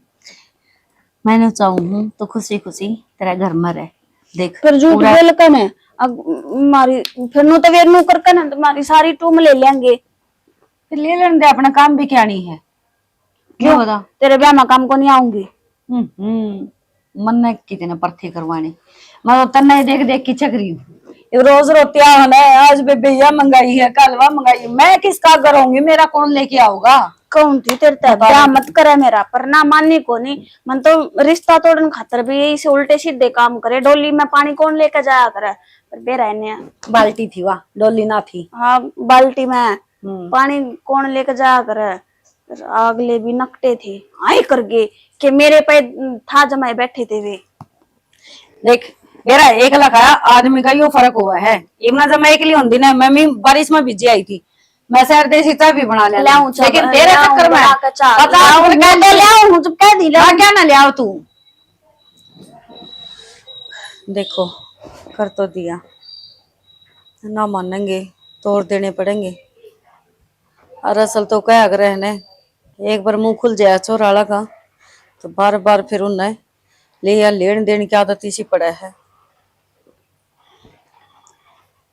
मैंने चाहूँ तो खुशी खुशी तेरा घर में रह। देख फिर झूठ बोल कर है अब मारी, फिर नो तो वेर नो कर ना तुम्हारी सारी टूम ले लेंगे। फिर ले लेने दे, अपना काम भी क्या नहीं है। क्यों बता तेरे ब्याह में काम को नहीं आऊंगी। मन ने कितने परथे करवाने, मैं तो तन्ने देख देख की चकरी हूँ। रोज रोती आज बेबैया मंगाई है, कलवा मंगाई, मैं किसका करूंगी, मेरा कौन लेके आओगा। कौन थी तेरे तक ब्याह मत करे मेरा, पर ना मानने को नहीं, मन तो रिश्ता तोड़न खातर भी यही से उल्टे सीधे काम करे। डोली में पानी कौन लेकर जाया करे, पर बेरा ने बाल्टी थी वाह, डोली ना थी। हाँ बाल्टी में पानी कौन लेकर जाया करे। अगले भी नकटे थे आई करके कि मेरे पे था जमाए बैठे थे वे। देख मेरा एकला का आदमी का यो फर्क हुआ है, इमना जब मैं एकली होती ना, मैं भी बारिश में भिजी आई थी मैं शहर देसी चाय भी बना ले लाऊं लेकिन तेरे चक्कर में जब कह दी ला क्या ना ले आओ तू। देखो कर तो दिया, ना मानेंगे तोड़ देने पड़ेंगे। और असल तो क्या अगर रहने एक बार मुंह खुल जाए चोराला का तो बार बार फिर उन्हें ले या लेन देने की आदत इसी पड़ा है।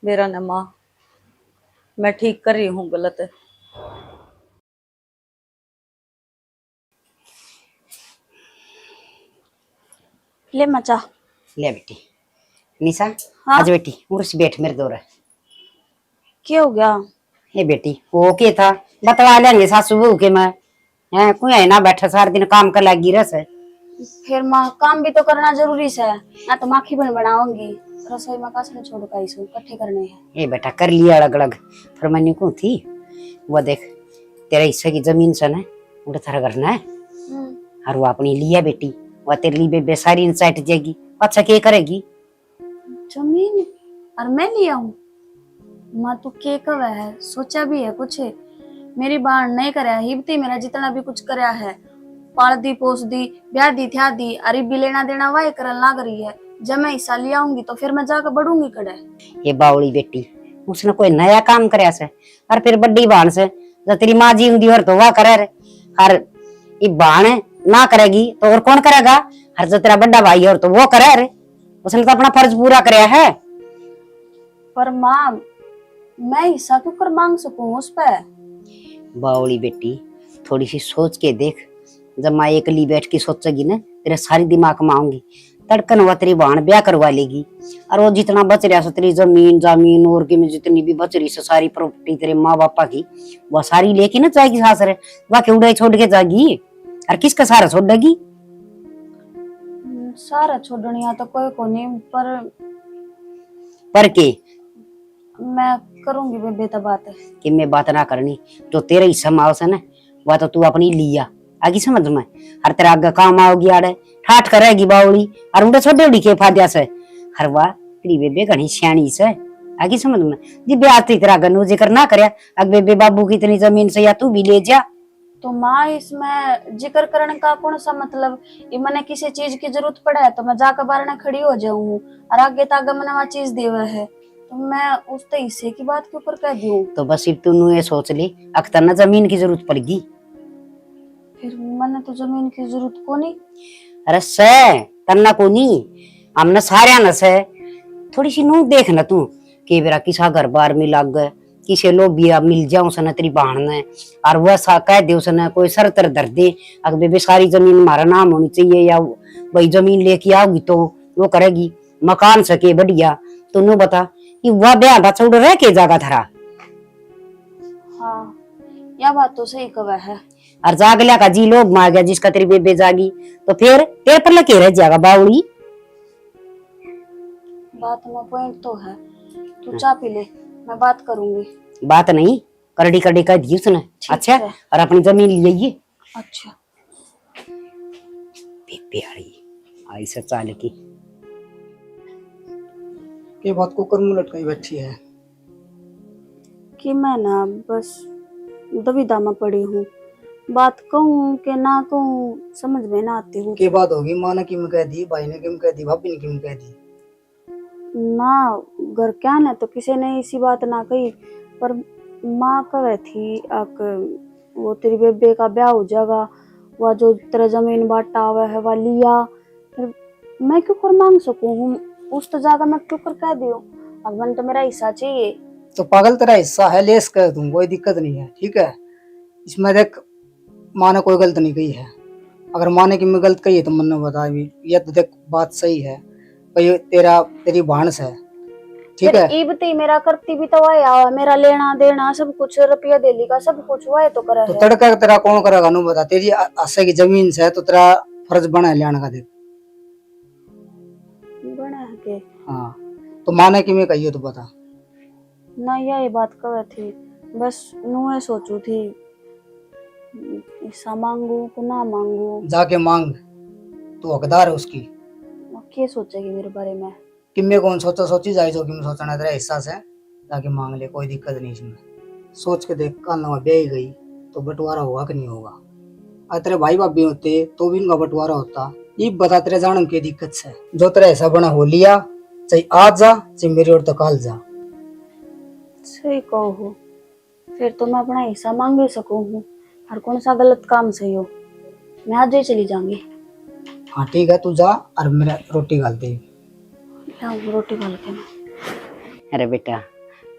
मेरा न माँ, मैं ठीक कर रही हूँ गलत है। ले मचा ले बेटी निशा, आज बेटी उर्स बैठ मेरे दौर। क्या हो गया? ये बेटी वो के था बतला लेंगे सासू बहू के मैं है कोई है ना बैठा सारा दिन काम कर लगी रस है। फिर माँ काम भी तो करना जरूरी है ना, तो माखी बन बनाऊंगी रसोई में कासने छोड़ का इसको इकट्ठे करने हैं। ये बेटा कर लिया अलग अलग, फिर मैंने को थी वो देख तेरे हिस्से की जमीन से ना उड़े थारा करना है और वो अपनी लिया बेटी, वो तेरे लिए बेसारी इंसाइट जाएगी। अच्छा क्या करेगी? जमीन और मैं लिया हूँ माँ, तू के कब है सोचा भी है कुछ? मेरी बाण नहीं कराया हिबती, मेरा जितना भी कुछ कराया है पाल दी पोस दी ब्याह दी थ्या दी, अरे भी लेना देना वाही करन लाग रही है। जब मैं हिस्सा लिया आऊंगी तो फिर मैं जाकर बढ़ूंगी कड़े। ये बावड़ी बेटी उसने कोई नया काम कराया से और फिर बड़ी बाण से जो तेरी माँ जी हुई और तो वह करे रे, और ये बाण ना करेगी तो और कौन करेगा? हर जो तेरा बड़ा भाई है और तो वो करे रे, उसने तो अपना फर्ज पूरा कराया है। पर माँ मैं हिस्सा क्यों कर मांग सकूं उस पे? बावड़ी बेटी थोड़ी सी सोच के देख, जब माँ एकली बैठ के सोचेगी ना तेरे सारी दिमाग में आऊंगी, तड़कन हुआ तेरी बहन ब्याह करवा लेगी और वो जितना बच रहा है तेरी जमीन जामीन और की में जितनी भी बच रही है सारी प्रॉपर्टी तेरे माँ बापा की वो सारी लेके ना जाएगी सास रे, बाकी उड़े छोड़ के जाएगी और किसका सारा छोड़ेगी? सारा छोड़निया तो कोई को नहीं, पर के मैं करूंगी बेबे तो बात है कि मैं बात ना करनी, जो तेरे हिस्सा में आवश्य ना वह तो तू अपनी लिया आगे समझ में, हर तेरा आगे काम आओगी आड़े ठाठ करेगी बावड़ी और उड़े छोटे उड़ी के फाद्या से हर वाह तेरी बेबे घनी सियाणी से आगे समझ में। जी ब्याह तेरा गन्नू जिक्र ना करे अग बेबे बाबू की इतनी जमीन से या तू भी ले जा। तो माँ इसमें जिक्र करने का कौन सा मतलब? ये मैंने किसी चीज की जरूरत पड़े है तो मैं जाकर बारने खड़ी हो जाऊं और आगे तागा मैंने वहाँ चीज देवा है तो मैं उस हिस्से की बात के ऊपर कह दूं। तो बस सिर्फ तू ये सोच ली अख्तर ना जमीन की जरूरत पड़ेगी। फिर मैंने तो जमीन की जरूरत को नहीं। अरे से तन्ना को नहीं हमने सारे न से थोड़ी सी नू देख न तू कि बेरा किसा घर बार में लग गए किसे लोग भी मिल जाऊं सना तेरी बहन ने और वह सा कह दे उसने कोई सर तर दर दे अगर बेबे सारी जमीन हमारा नाम होनी चाहिए या वही जमीन लेके आओगी तो वो करेगी मकान सके बढ़िया। तो नू बता कि वह ब्याह बच्चा उड़ रह के जागा थरा। हाँ यह बात तो सही कहा है। और जागल्या का जी लोग मार गया जिसका तेरी बेबे जागी तो फिर तेरे पर लगे रह जाएगा बावड़ी। बात में पॉइंट तो है, तू चाय पी ले मैं बात करूंगी। बात नहीं करड़ी करड़ी कह दी उसने। अच्छा है। और अपनी जमीन ले आइए। अच्छा बेबे आई से चाल की ये बात को कर मुंह लटकाई बैठी है कि मैं ना बस दुविधा में पड़ी हूँ, बात कहूँ कि ना कहूँ समझ में ना आती हूँ। के बात होगी? माँ ने किम कह दी, भाई ने किम कह दी, भाभी ने किम कह दी? ना घर क्या ना तो किसी ने इसी बात ना कही, पर माँ कह थी आक वो तेरी बेबे का ब्याह हो जाएगा, वह जो तेरा जमीन बांटा हुआ है वह लिया, फिर मैं क्यों कर मांग सकूँ उस तो जाकर मैं क्यों कर कह दियो अब मन तो मेरा हिस्सा चाहिए। तो पागल तेरा हिस्सा है, लेस कर दूं कोई दिक्कत नहीं है, ठीक है। इसमें देख माँ ने कोई गलत नहीं कही है, अगर माँ ने कि मैं गलत कही है तो मन ने बता भी ये तो देख बात सही है भाई तेरी बहन से ठीक है। इबती मेरा करती भी तो वह मेरा लेना देना सब कुछ रुपया देली का सब कुछ वह तो करे तो है। तड़का तेरा कौन करेगा नु बता, तेरी आशा की जमीन से तो तेरा फर्ज बना है लेने का। देख बना है के हाँ तो माँ ने कि मैं कही तो बता ना ये बात कह थी बस नुए सोचू थी हिस्सा मांगू कि ना मांगू। जाके मांग, तू हकदार है उसकी। क्या सोचेगी मेरे बारे में? कि मैं कौन सोची जाए जो कि मैं सोचना तेरा हिस्सा से जाके मांग ले, कोई दिक्कत नहीं इसमें सोच के देख, कल ना ब्याह गई तो बंटवारा होगा कि नहीं होगा। अगर तेरे भाई भाभी होते तो भी उनका बंटवारा होता। ये बता तेरे जाने की दिक्कत से, जो तेरा ऐसा बना हो लिया, चाहे आज जा चाहे मेरी ओर तो कल जा। सही कहो, फिर तो मैं अपना हिस्सा मांग भी सकूं हूँ। और कौन सा गलत काम सही हो, मैं आज ही चली जाऊंगी। हाँ ठीक है, तू जा और मेरा रोटी गाल दे। रोटी खा के ना। अरे बेटा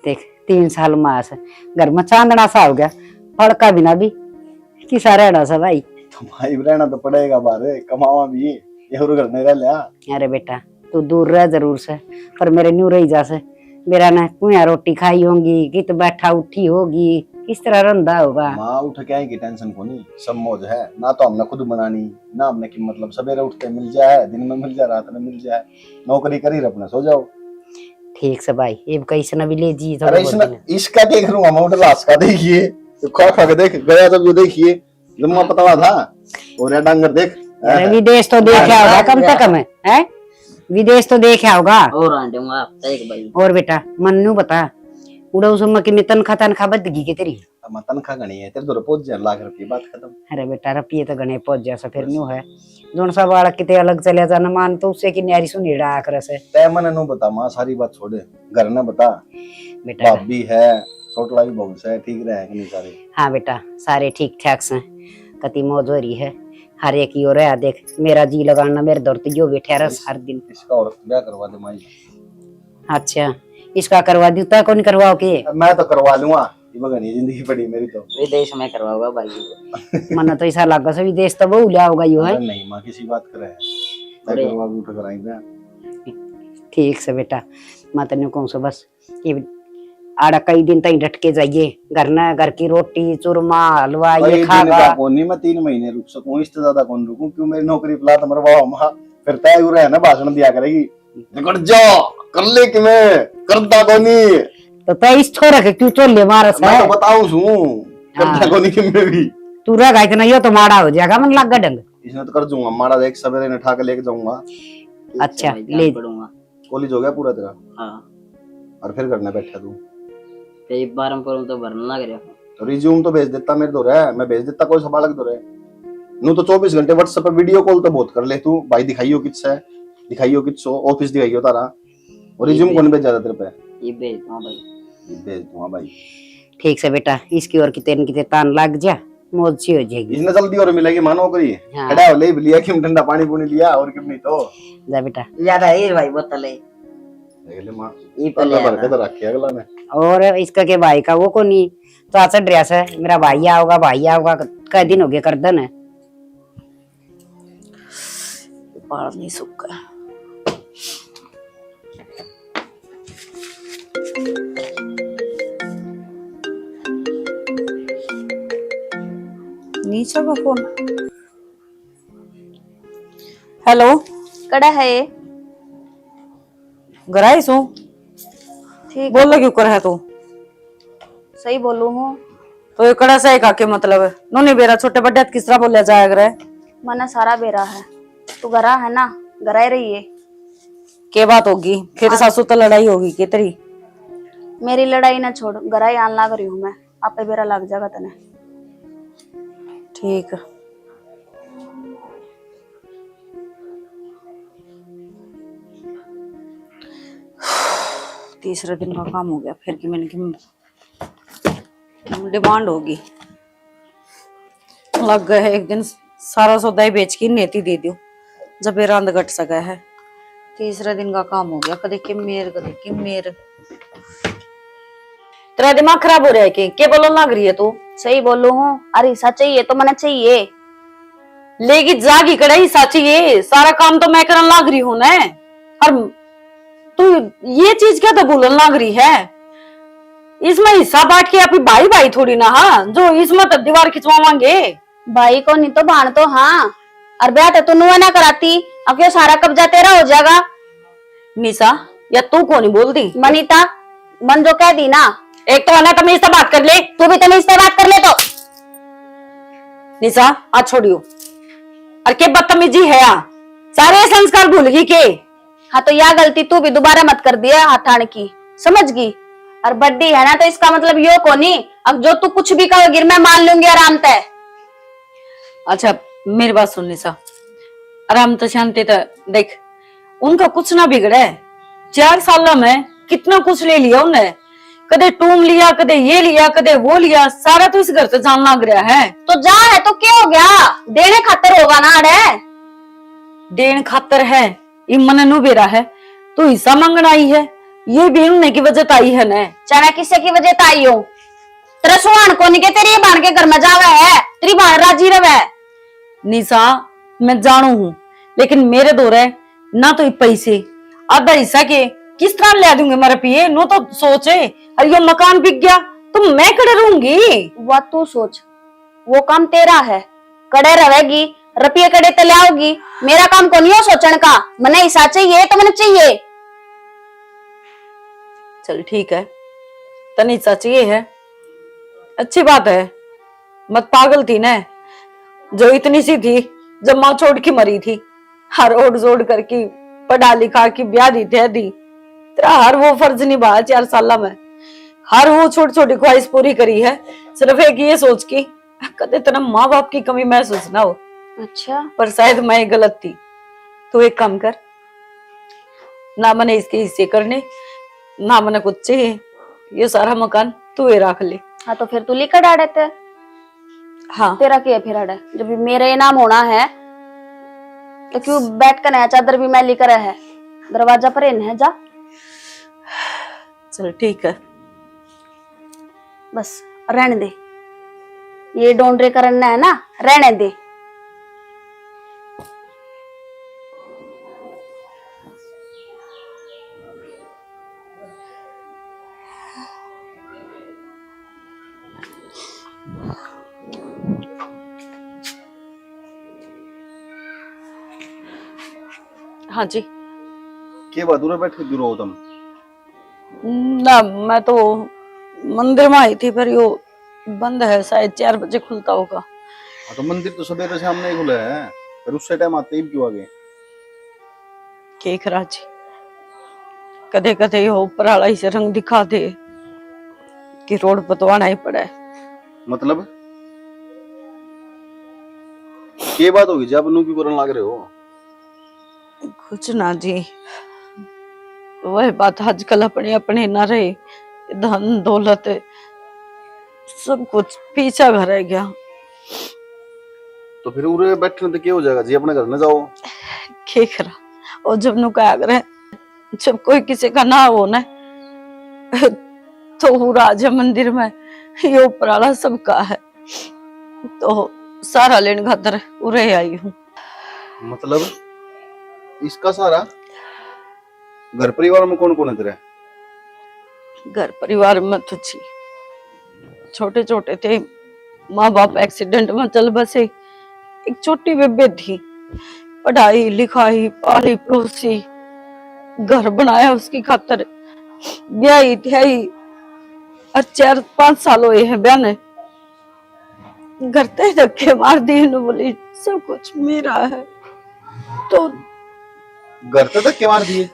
देख, 3 साल मास घर में चांदना सा हो गया, फड़का बिना भी किसा रहना सा भाई। भाई रहना तो पड़ेगा, बारे कमावा भी ये घर नहीं रह लिया। अरे बेटा तू दूर रह जरूर से, पर मेरे न्यू रही जा से। मेरा ना कुया रोटी खाई होगी, कित बैठा उठी होगी, किस तरह रंधा होगा। माँ उठ के आएगी, टेंशन को नहीं, सब मौज है ना। तो हमने खुद बनानी ना, हमने की मतलब सवेरे उठते मिल जाए, दिन में मिल जाए, रात में मिल जाए, नौकरी करी अपना सो जाओ। ठीक से भाई, ये कैसे ना भी ले जी। अरे इसका क्या करूंगा मैं, लाश का देखिए तो खा खा के देख गया, जब जो देखिए लम्बा पतला था और ये डांगर देख। अरे विदेश तो देखा होगा कम से कम है, विदेश तो देखा होगा। और आंटे एक भाई और बेटा मन्नू बता, उड़ा उस की में तनखा बदगी के तेरी। तनखा गणी है तेरे तो पहुंच जाए लाख रुपये, बात खत्म। अरे बेटा रुपये तो गणे पहुंच जैसा फिर न्यू है, जोन सा बालक किते अलग चले जाना मान तो उससे की न्यारी सुनी डाक रसे। तय मन नु बता माँ, सारी बात छोड़े, घर न बता। बेटा भाभी है, छोटला भी बहुत है, ठीक रहे कि नहीं सारे? हाँ बेटा सारे ठीक ठाक से, कति मौज हो रही है हर एक की ओर है। देख मेरा जी लगाना मेरे दौर तो जो बैठा रस हर दिन। इसका और ब्याह करवा दे माई। अच्छा इसका करवा दी, तय कौन करवाओ के? मैं तो करवा लूंगा, ये बगनी जिंदगी पड़ी मेरी तो। विदेश में करवाओगा भाई। मन तो ऐसा लगा से विदेश तो बहु लिया होगा यो है। नहीं माँ किसी बात करे, मैं करवा उठ कराएंगे। ठीक से बेटा, मैं तेन कहूँ सो बस ये आड़ा कई दिन तक डट के जाइए, घर की रोटी चूरमा हलवा ये खागा। नहीं मैं 3 महीने रुक सकूं, इससे ज्यादा कौन रुकूं, क्यों मेरी नौकरी पिला तो मरवाओ माँ, फिर तय हो रहा है ना, भाषण दिया करेगी कर ले कि मैं करता कोनी तो तय इस छोरा के क्यों चोल ले मारस मैं है? तो बताऊं सू करता कोनी कि मैं भी तू रह इतना यो तो माड़ा हो जाएगा मन लग ढंग। इसने तो कर दूंगा मारा, देख सवेरे ने ठाके लेके जाऊंगा। अच्छा ले पढ़ूंगा। कॉलेज हो गया पूरा तेरा? हाँ और फिर करने बैठा तू कई बार हम तो भरना लग रहा। तो रिज्यूम तो भेज देता मेरे दो है, मैं भेज देता, कोई सवाल दो है नू तो 24 घंटे व्हाट्सएप पे वीडियो कॉल तो बहुत कर ले तू भाई, दिखाइयो किससे दिखाइयो किसो ऑफिस दिखाइयो तारा, और रिज्यूम कौन भेज जाता तेरे पे? ये भेज दूंगा भाई, ये भेज दूंगा भाई। ठीक से बेटा, इसकी और कितने तान लग जा, मौज सी हो जाएगी। इसने जल्दी और मिलेगी मानो करी। हाँ। खड़ा हो ले लिया कि ठंडा पानी पूनी लिया और क्यों नहीं तो जा बेटा। यार है भाई बोतल है देख ले मां, ये अल्लाह पहले बरकत रखे अगला ने। और इसका के भाई का वो को नहीं तो आचा ड्रेस है, मेरा भाई आओगा कई दिन हो गए करदन है। बाल नहीं सूखा। नीचे का फोन। हेलो कड़ा है ये? गराई सो ठीक बोल क्यों कर है तू? सही बोलू हूँ। तो ये कड़ा सही का के मतलब है? नोनी बेरा छोटे बड्डे किस तरह बोला जाएगा रे? मना सारा बेरा है, तू गरा है ना, गरा ही रही है। के बात होगी फिर सासू तो लड़ाई होगी के तेरी? मेरी लड़ाई ना छोड़, गरा ही आन लाग रही हूँ मैं, आपे बेरा लग जाएगा तने। ठीक है। तीसरे दिन का काम हो गया फिर कि मैंने कि डिमांड होगी, लग गए है एक दिन सारा सौदा ही बेच के नेती दे दियो जब ये रंद घट सका है। तीसरे दिन का काम हो गया, कदे कि मेर तेरा दिमाग खराब हो रहा है कि बोलो लग रही है तू? सही बोलू हूँ, अरे हिस्सा चाहिए तो मना चाहिए। लेगी जागी कड़ा हिस्सा चाहिए, सारा काम तो मैं करने लग रही हूँ ना। और तू ये चीज क्या तो बोलने लग रही है? इसमें हिस्सा बांट के अभी भाई भाई थोड़ी ना, हाँ जो इसमें तो दीवार खिंचवावांगे। भाई को नहीं तो भाण तो हाँ, और ब्याह तो नुआ ना कराती, अब क्यों सारा कब्जा तेरा हो जाएगा। निशा या तू कौन ही बोल दी? मनीता मन जो कह दी ना, एक तो है तमीज से बात कर ले, तू भी तमीज से बात कर ले तो। निशा आज छोड़ियो, और के बदतमीजी है यहाँ, सारे संस्कार भूल गई के? हाँ तो यह गलती तू भी दोबारा मत कर दिया हाथ ठाने की, समझ गई? और बड्डी है ना, तो इसका मतलब यो को नहीं, अब जो तू कुछ भी कहोगी मैं मान लूंगी आराम तय। अच्छा मेरी बात सुन निशा, आराम तो शांति तो देख, उनका कुछ ना बिगड़े। 4 साल में कितना कुछ ले लिया उन्हें, कदे टूम लिया, कदे ये लिया, कदे वो लिया, सारा तो इस घर से जान लग रहा है। तो जा है तो क्या हो गया, देने खातर होगा ना अड़े। देन खातर है, इमन नु बेरा है, तो हिस्सा मांगना आई है, ये भी उन्हें की वजह आई है न। चाहे किसी की वजह आई हो, तेरा सुहान को नहीं के तेरी बहन के घर में जावे है, तेरी बहन राजी रवे। निशा मैं जानू हूँ, लेकिन मेरे दो रहे ना तो पैसे आधा हिस्सा के किस तरह ले दूंगे मेरे पिए, नो तो सोचे अरे ये मकान बिक गया तो मैं कड़े रहूंगी। वो तू सोच, वो काम तेरा है, कड़े रहेगी, रुपये कड़े ते लाओगी, मेरा काम को नहीं हो सोचने का। मने हिस्सा चाहिए तो मैंने चाहिए। चल ठीक है, तनी हिस्सा चाहिए है, अच्छी बात है, मत पागल थी न जो इतनी सी थी जब माँ छोड़ के मरी थी, हर ओढ़ जोड़ करके पढ़ा लिखा की ब्याह दी दी, तेरा हर वो फर्ज निभाया 4 साल में, हर वो छोटी छोटी ख्वाहिश पूरी करी है, सिर्फ एक ये सोच के कदे तेरा माँ बाप की कमी महसूस ना हो। अच्छा पर शायद मैं गलत थी, तो एक काम कर, ना मैंने इसके हिस्से करने, ना मैंने कुछ चाहिए, ये सारा मकान तू ही रख ले। हाँ तो फिर तू लिखा डाड़े थे। हाँ तेरा क्या फिर अड़े, जब मेरे नाम होना है तो क्यों बैठ कर नया चादर भी मैं लेकर है, दरवाजा पर इन है जा। चल ठीक है, बस रहने दे, ये डोंडरे करना है ना, रहने दे। हाँ जी। के बात दूर बैठ के दूर हो तुम? ना मैं तो मंदिर में आई थी, पर यो बंद है, शायद 4 बजे खुलता होगा। हाँ तो मंदिर तो सवेरे सामने ही खुला है, फिर उससे टाइम आते ही क्यों आ गए? केक राजी कदे कदे हो ऊपर ही से रंग दिखा दे कि रोड पतवाना ही पड़ा है। मतलब के बात होगी जब नू क्यों करने लग रहे हो? कुछ ना जी, वह बात आजकल अपने अपने ना रहे, धन दौलत सब कुछ पीछा घर रह गया। तो फिर उरे बैठने तो क्या हो जाएगा जी, अपने घर न जाओ। क्या करा, और जब नु क्या करे, जब कोई किसी का ना हो ना तो वो राजा मंदिर में ये ऊपराला सबका है, तो सारा लेन खातर उरे आई हूँ। मतलब इसका सारा घर परिवार में कौन कौन है तेरे? घर परिवार में तो जी छोटे छोटे थे, माँ बाप एक्सीडेंट में चल बसे, एक छोटी बेबे थी, पढ़ाई लिखाई पाली पड़ोसी, घर बनाया उसकी खातर, ब्याही थी और 4-5 साल हुए हैं ब्याह ने, घर ते धक्के मार दिए, बोली सब कुछ मेरा है। तो घर तक धक्के मार दिए?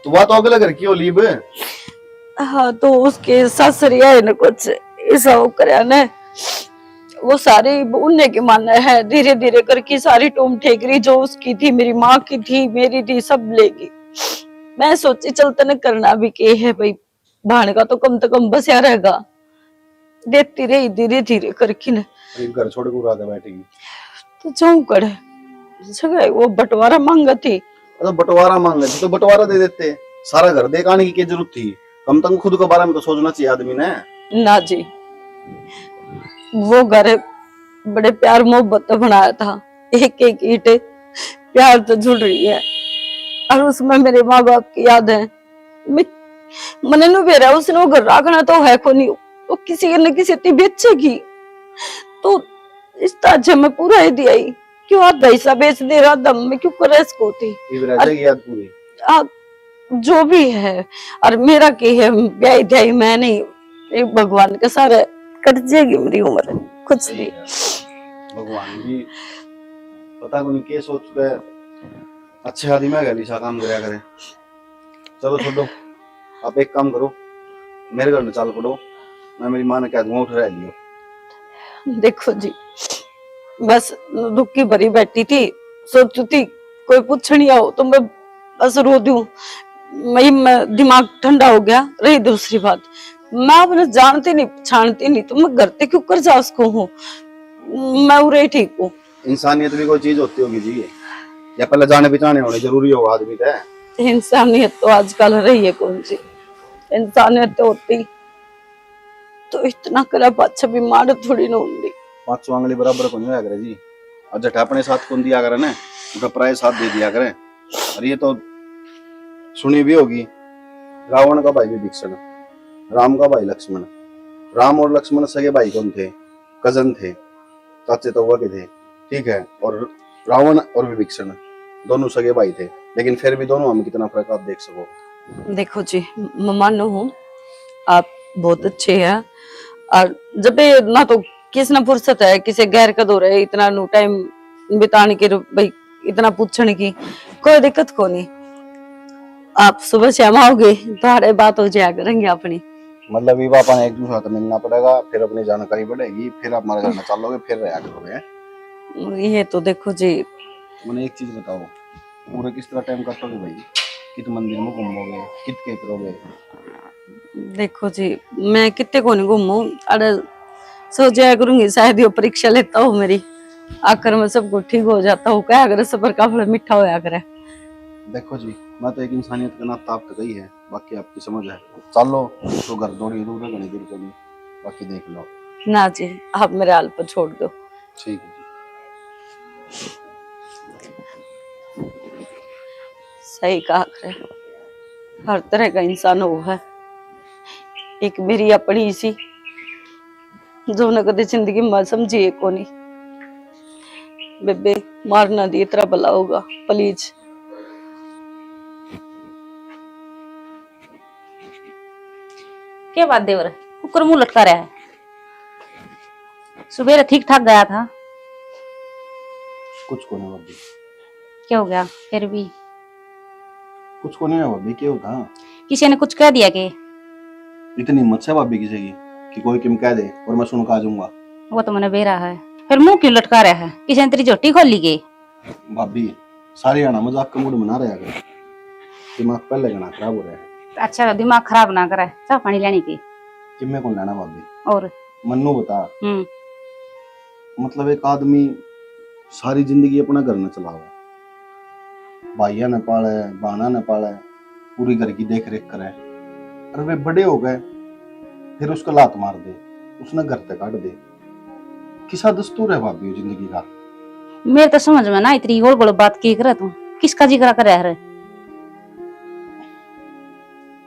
तो बात अगला घर की होली बे? हाँ तो उसके ससुरिया ने कुछ ऐसा वो कराया ने, वो सारी उन्हें के माना है, धीरे धीरे करके सारी टूम ठेकरी जो उसकी थी, मेरी माँ की थी, मेरी थी, सब लेगी। मैं सोची चलते न करना भी के है भाई, भाण का तो कम बसिया रहेगा, देती रही धीरे धीरे करके न। घर छोड़ के रात बैठेगी तो जाऊं करे जगह वो बंटवारा मांगा थी। तो बंटवारा मांग लेते तो बंटवारा दे देते, सारा घर देखाने की क्या जरूरत थी? कम तक खुद के बारे में तो सोचना चाहिए आदमी ने। ना जी, वो घर बड़े प्यार मोहब्बत बनाया था, एक एक ईंट प्यार तो जुड़ रही है, और उसमें मेरे माँ बाप की याद है। मैंने नु बेरा उसने वो घर रखना तो है को नहीं, वो किसी न किसी ती बेचेगी, तो इस ताजे में पूरा ही दिया ही, क्यों आधा हिस्सा बेच दे रहा दम में, क्यों करे इसको थी याद पूरी जो भी है। और मेरा की है ब्याह ध्याई मैं नहीं, एक भगवान के सारे कट जाएगी मेरी उम्र, कुछ नहीं। भगवान भी पता नहीं क्या सोच रहे, अच्छे आदमी में गली सा काम कराया करे। चलो छोड़ो, आप एक काम करो, मेरे घर में चाल पड़ो, मैं मेरी माँ ने कह दूंगा उठ रह लियो। देखो जी, बस दुख की भरी बैठी थी, सोचती थी कोई पूछनी आओ तो मैं बस रो दूं। मैं दिमाग ठंडा हो गया। रही दूसरी बात, मैं अपने जानती नहीं पहचानती नहीं तो मैं घर ते क्यों कर जा उसको हूँ। मैं उरे ही ठीक हूँ। इंसानियत भी कोई चीज होती होगी जी, या पहले जाने पहचाने होने जरूरी हो आदमी का। इंसानियत तो आजकल रही है कौन सी, इंसानियत तो होती तो इतना करा पाछा बीमार थोड़ी ना होंगी। 5 आंगली बराबर को नहीं होया करे जी, और जट अपने साथ कौन दिया करे ना, उनका पराये साथ दे दिया करे। और ये तो सुनी भी होगी, रावण का भाई विभीषण, राम का भाई लक्ष्मण। राम और लक्ष्मण सगे भाई कौन थे? कजन थे, चाचे तो के थे, ठीक है। और रावण और विभीषण दोनों सगे भाई थे, लेकिन फिर भी दोनों हम कितना फर्क आप देख सको। देखो जी, मैं मानो हूँ आप बहुत अच्छे हैं, और जब भी ना तो किस ना फुर्सत है किसी गैर का दो रहे इतना नु टाइम बिताने के, भाई इतना पूछने की कोई दिक्कत को नहीं। आप सुबह शाम आओगे तो हर बात हो जाया करेंगे अपनी। मतलब ये पापा ने एक दूसरे से मिलना पड़ेगा, फिर अपनी जानकारी बढ़ेगी, फिर आप हमारे घर में चलोगे, फिर रहा करोगे। ये तो देखो जी, मैंने एक चीज बताओ, पूरे किस तरह टाइम काटोगे भाई? कित मंदिर में घूमोगे, कित के करोगे? देखो जी, मैं कितने को नहीं घूमू, अरे सो जाया करूंगी शायद ये परीक्षा लेता हूँ मेरी, आकर मैं सब कुछ ठीक हो जाता हूँ। क्या अगर सफर का फल मीठा होया करे। देखो जी, मैं तो एक इंसानियत का नाता आप तो गई है, बाकी आपकी समझ है। चलो तो घर दौड़ी दूर है, घनी दूर को नहीं, बाकी देख लो। ना जी, आप मेरे हाल पर छोड़ दो। ठीक है जी। सही कहा करे, हर तरह का इंसान हो है। एक मेरी अपनी सी जो न कदे जिंदगी में समझिए को नहीं। बेबे मारना दी इतना भला होगा प्लीज। क्या बात देवर, कुकर मुंह लटका रहा है? सुबह ठीक ठाक गया था। कुछ को नहीं भाभी, क्या हो गया फिर भी? कुछ को नहीं है भाभी, क्या होता? किसी ने कुछ कह दिया कि? इतनी हिम्मत है भाभी किसी की कि कोई किम कह दे और मैं सुन के आ जाऊंगा? वो तो मैंने बेरा है, फिर मुंह क्यों लटका रहा है? किसी ने तेरी झोटी खोल ली के? भाभी सारी आना मजाक का मूड बना रहा है, दिमाग पहले गना खराब हो रहा है। अच्छा दिमाग खराब ना करे, चाह पानी लेने की। किम्मे कौन लेना भाभी? और मन्नू बता, मतलब एक आदमी सारी जिंदगी अपना घर न चलावे, भाइया न पाले, बाना न पाले, पूरी घर की देख रेख करे, और वे बड़े हो गए फिर उसको लात मार दे, उसने घर तक काट दे। किसा दस्तूर है भाभी जिंदगी का? मेरे तो समझ में ना इतनी गोल गोल बात की करे तू, किसका जिक्र कर रहा है?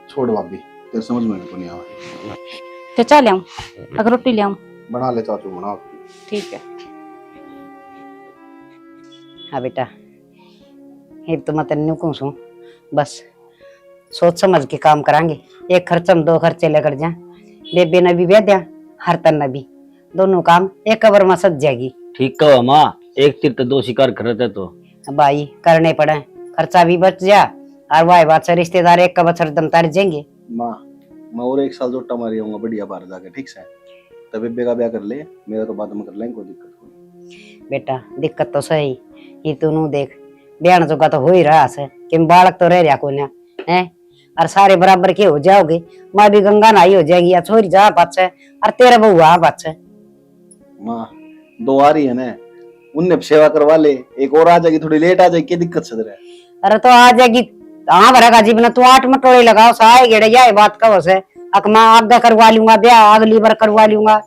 छोड़ भाभी, तेरे समझ में नहीं आवा। तो चाह लियाऊं, अगर रोटी लियाऊं? बना ले चाचू, बनाओ। ठीक है। हाँ बेटा, एक तो मैं तेन कहूँ बस सोच समझ के काम करांगे। एक खर्चम 2 खर्चे लेकर जा, बेबे ने भी ब्याह दिया, हर तन भी, दोनों काम एक कबर में सज जाएगी। ठीक कहो माँ, एक तीर तो 2 शिकार करते तो भाई करने पड़े, खर्चा भी बच जा, और वाह बात से रिश्तेदार एक का बछर दम तार जाएंगे। माँ मैं और 1 साल जोटा मारी आऊंगा बढ़िया बाहर जाके, ठीक से? तब बेबे का ब्याह कर ले, मेरा तो बाद में कर लेंगे, कोई दिक्कत नहीं। बेटा दिक्कत तो सही, ये तू देख ब्याह जोगा तो हो ही रहा है कि बालक तो रह रहा को ना है, और सारे बराबर के हो जाओगे। माँ भी गंगा नहाई हो जाएगी, या छोरी जा बात है, और तेरा बहू आ बात है। माँ 2 आ रही है ना, उनने सेवा करवा ले, एक और आ जाएगी, थोड़ी लेट आ जाएगी, क्या दिक्कत से तेरे? अरे तो आ जाएगी, हाँ भरेगा जीवन, तू 8 मटोले लगाओ सहाय गेड़े जाए बात कहो से, अक माँ आगे करवा लूंगा ब्याह, अगली बार करवा लूंगा।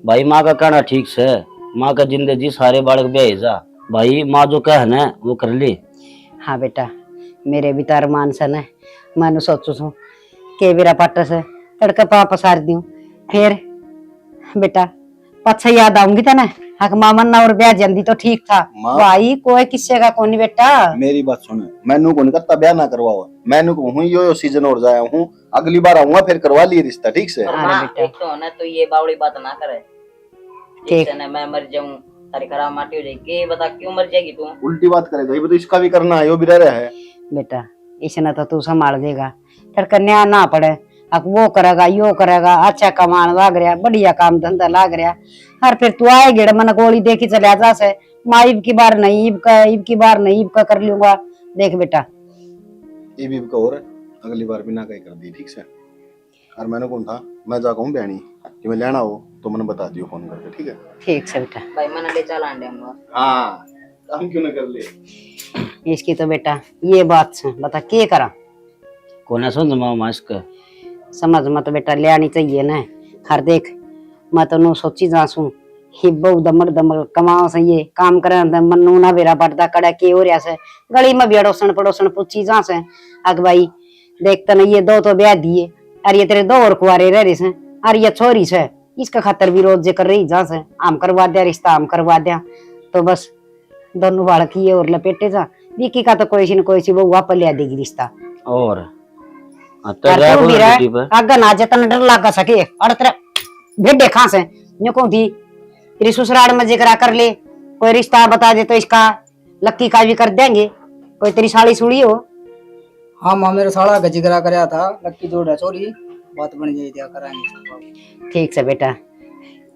भाई माँ का कहना ठीक से, माँ का जिंदगी सारे बालक ब्याह जा भाई, माँ जो कह ना वो कर ली। हाँ बेटा, मेरे भी तार मान से न, मैं सोचू छू के मेरा पट से तड़के पाप सार दू, फिर बेटा पछा याद आऊंगी तना, हक मामन ना और ब्याह जल्दी तो ठीक था। भाई कोई किस्से का कौन बेटा, मेरी बात सुन, मैनू को नहीं करता ब्याह ना करवाओ, मैनू को हूँ यो सीजन और जाया हूँ, अगली बार आऊंगा फिर करवा लिए रिश्ता, ठीक से? तो ना तो ये बावड़ी बात ना करे, ठीक है ना? मैं मर जाऊं, तारी खराब माटी हो जाएगी, बता क्यों मर जाएगी तू? उल्टी बात करेगा, ये तो इसका भी करना है, यो भी रह रहा है। बेटा इसने तो तू संभाल देगा, तड़के न्याय ना पड़े, अब वो करेगा यो करेगा, अच्छा कमान लाग रहा, बढ़िया काम धंधा लाग रहा। हर फिर तू आए गेड़ मन गोली देखी चले जा से माँ ईब की बार नहीं, ईब की बार नहीं, ईब का कर लूंगा। देख बेटा ये भी और अगली बार बिना कहीं कर दी, ठीक से। और मैंने कौन था, मैं जा कहूँ बहनी कि मैं लेना हो तो मैंने बता दियो फोन करके, ठीक है। ठीक से बेटा। भाई मैंने ले चला अंडे हम। हाँ काम क्यों ना कर ले। इसकी तो बेटा ये बात से बता के करा, कोने सुन माँ मास्क समझ मत बेटा ले आनी चाहिए ना। हर देख मैं तो नु सोची जासू ही बहु दमर दमर कमाओ से ये काम करे मनु ना बेरा पड़ता कड़ा के हो रहा से गली में भी अड़ोसन पड़ोसन पूछी जा से अग भाई देखते ना ये दो तो ब्याह दिए और ये तेरे दो और कुआरे रह रही से और ये छोरी से इसका खातर भी रोज जे कर रही जा से आम करवा दिया रिश्ता आम करवा दिया तो बस दोनों बालक ये और लपेटे जा विकी का तो कोई न कोई बहु वापस ले देगी रिश्ता। और आगे ना जतन डर लगा सके और तेरा भेड़े कहाँ से न्यू कौन थी तेरी ससुराल में जिक्र कर ले कोई रिश्ता बता दे तो इसका लक्की का भी कर देंगे। कोई तेरी साली सुड़ी हो? हाँ माँ मेरे साला का जिक्र कराया था, लक्की जोड़ है चोरी, बात बन जाए दिया कराएंगे। ठीक से बेटा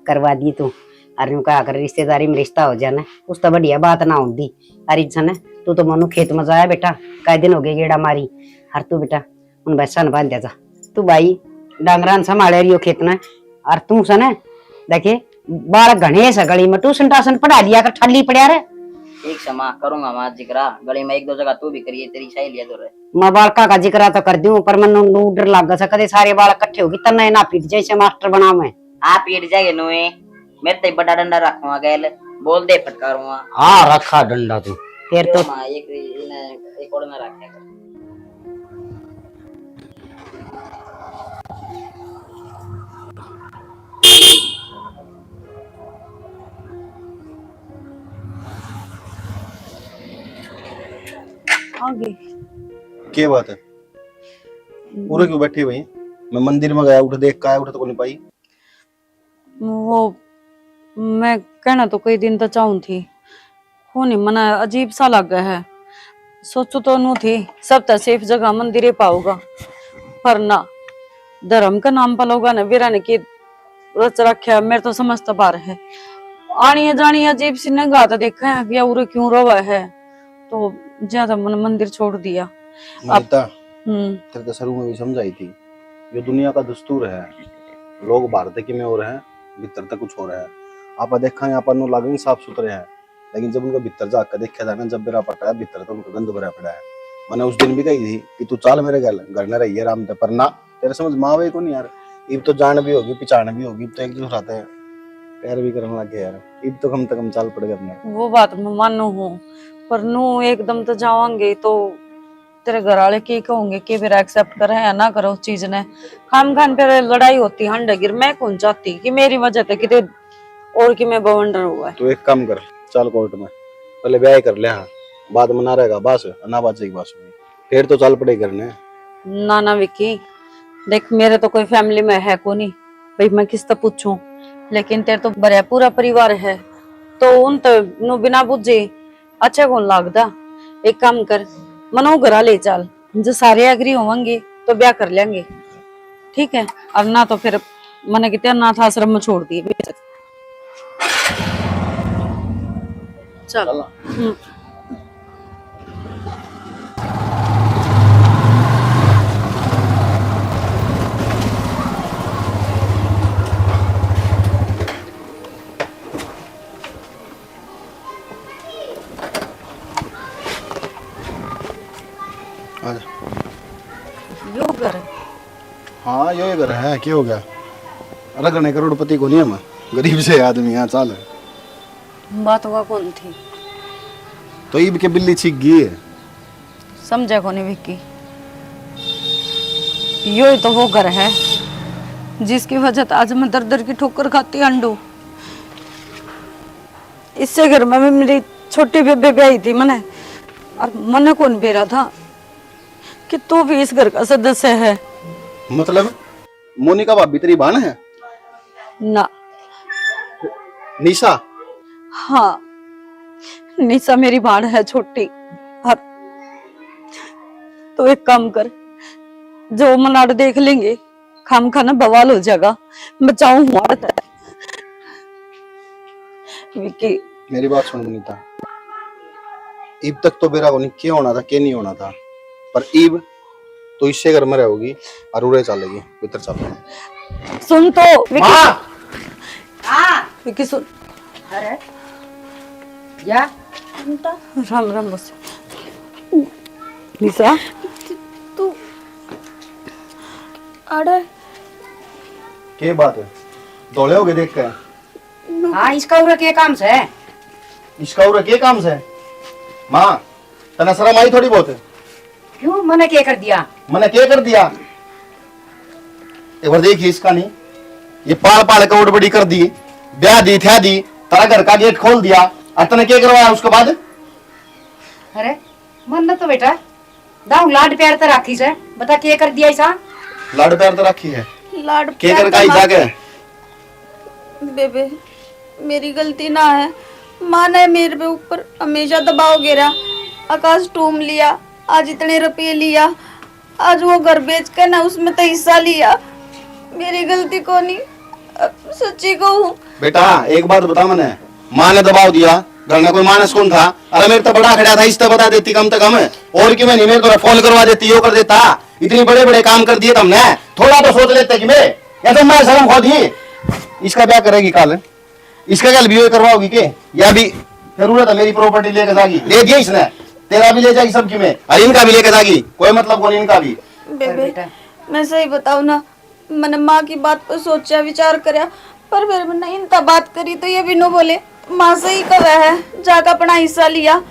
करवा दी तू। अरे कहा कर रिश्तेदारी में रिश्ता हो जाना उस तो बढ़िया बात ना होती। अरे सन तू तो मनु खेत में जाया बेटा, कई दिन हो गए गेड़ा मारी। हर तू बेटा उन भैंसा न बांध जा तू भाई डांगरान संभाले रियो खेत न। और तू सन देखे बालक घने से गली में ट्यूशन टाशन पढ़ा दिया कर ठल्ली पड़ा रे। ठीक से माँ करूंगा माँ जिक्रा, गली में एक दो जगह तू भी करिए, तेरी सहेलियां तो रहे। मैं बालका का जिक्र तो कर दूं पर मनु नू डर लग सा कदे सारे बालक इकट्ठे होगी तना ना पीट जैसे मास्टर बना मैं। आप पीट जाएंगे नुए, मेरे तो बड़ा डंडा रखूंगा गैल, बोल दे फटकारूंगा। हाँ रखा डंडा तू फिर तो माँ एक और में रखेगा। आगे क्या बात है, पूरे क्यों बैठी हुई? मैं मंदिर में गया, उठ देख का उठ तो नहीं पाई। वो मैं कहना तो कई दिन तो चाहूं थी, हो नहीं मना अजीब सा लग गया है। सोचो तो नू थी सब तो सेफ जगह मंदिर पाऊंगा, पर ना धर्म का नाम पलोगा ना वीरा ने की रच रखा। मेरे तो समझता बार है आनी जानी अजीब सी नगाह तो देखा है कि उरे क्यों रोवा है, तो ज्यादा मन मंदिर छोड़ दिया। माता तेरे तो शुरू में भी समझाई थी, ये दुनिया का दस्तूर है, लोग भारत की में हो रहे हैं, भीतर तक कुछ हो रहा है। आप देखा यहाँ पर लगेंगे साफ सुथरे हैं, लेकिन जब उनका भीतर जाकर देखा जाए ना, जब मेरा पटा है भीतर तो उनका गंद भरा पड़ा है। मैंने उस दिन भी कही थी कि तू चाल मेरे घर न रही है राम ते, पर ना तेरे समझ माँ वे को नहीं यार। इब तो जान भी होगी पिछाण भी होगी, तो एक दूसरा है प्यार भी करने लग गया यार। इब तो कम से कम चाल पड़ेगा अपने। वो बात मैं मानो हूँ, पर नू एकदम तो जावांगे तो तेरे घर वाले की कहोगे कि फिर एक्सेप्ट करे या ना करो उस चीज ने। खाम खान पे लड़ाई होती हंड गिर, मैं कौन चाहती कि मेरी वजह से किते और कि मैं बवंडर हुआ है। तो एक काम कर, चल कोर्ट में पहले ब्याह कर ले, हाँ बाद में ना रहेगा बस ना बात होगी, फिर तो चल पड़े करने। ना ना विक्की देख, मेरे तो कोई फैमिली में है को नहीं भाई, मैं किस तरह पूछूं, लेकिन तेरे तो बड़ा पूरा परिवार है, तो उन तो नु बिना बुझे अच्छा कौन लगता। एक काम कर मनो घरा ले चल, जो सारे एग्री होंगे तो ब्याह कर लेंगे, ठीक है। और ना तो फिर मैंने कितने अनाथ आश्रम में छोड़ दिए। चल यो घर है। हाँ यो घर है, क्या हो गया? रगड़ने करोड़पति को नहीं हम, गरीब से आदमी यहाँ चाल। बात हुआ कौन थी? तो ईब के बिल्ली छिक गई है। समझा कौन विक्की? यो ही तो वो घर है जिसकी वजह से आज मैं दर दर की ठोकर खाती अंडू। इससे घर में मेरी छोटी बेबे ब्याही थी मैंने, और मने कौन बेरा था कि तू भी इस घर का सदस्य है। मतलब मोनिका भाभी तेरी बहन है? ना निशा? हाँ निशा मेरी बहन है छोटी। और तो एक काम कर, जो मनाड़ देख लेंगे खाम खाना बवाल हो जाएगा। बचाओ हमारा विकी। मेरी बात सुन विनीता, इब तक तो मेरा होनी क्या होना था क्या नहीं होना था, पर इब तो इससे घर में रहोगी और उड़े चलेगी भीतर चल। सुन तो विकी। हाँ विकी सुन। अरे क्या राम राम बस। निशा तू अरे क्या बात है, दौड़े होगे देख के? हाँ इसका उरा क्या काम से है? इसका उरा क्या काम से? माँ तना शर्म आई थोड़ी बहुत? क्यों मैंने क्या कर दिया? मैंने क्या कर दिया? एक बार देखिए इसका नहीं, ये पाल पाल के उड़ बड़ी कर दी, ब्याह दी थ्या दी, तारा घर का गेट खोल दिया, और तने क्या करवाया उसके बाद? अरे मन तो बेटा दाऊ लाड प्यार तो राखी से, बता क्या कर दिया ऐसा? लाड प्यार तो रखी है, लाड क्या कर का ऐसा के? बेबे मेरी गलती ना है, माँ ने मेरे पे ऊपर हमेशा दबाव गिरा, आकाश टूम लिया, आज इतने रुपये लिया, आज वो घर बेच कर ना उसमें तो हिस्सा लिया, मेरी गलती को नहीं, सच्ची कहूँ। बेटा एक बात बता, मैंने माँ ने दबाव दिया, घर में कोई मानस कौन था? अरे मेरे तो बड़ा खड़ा था, इस तो बता देती कम से कम, और क्यों नहीं मेरे तो फोन करवा देती, यो कर देता, इतने बड़े बड़े काम कर दिए तुमने, थोड़ा तो सोच लेते कि मैं, या तो मैं शर्म खो दी। इसका क्या करेगी काल? इसका क्या बीओ करवाओगी के? या भी जरूरत है मेरी प्रॉपर्टी लेके जाएगी, ले दिया इसने, तेरा भी ले जाएगी सबकी में, और इनका भी लेके जाएगी, कोई मतलब कौन इनका भी। बेबे मैं सही बताऊँ ना, मैंने माँ की बात पर सोचा विचार करया, पर फिर मैंने इनता बात करी तो ये भी नो बोले माँ सही कहा है, जाकर अपना हिस्सा लिया,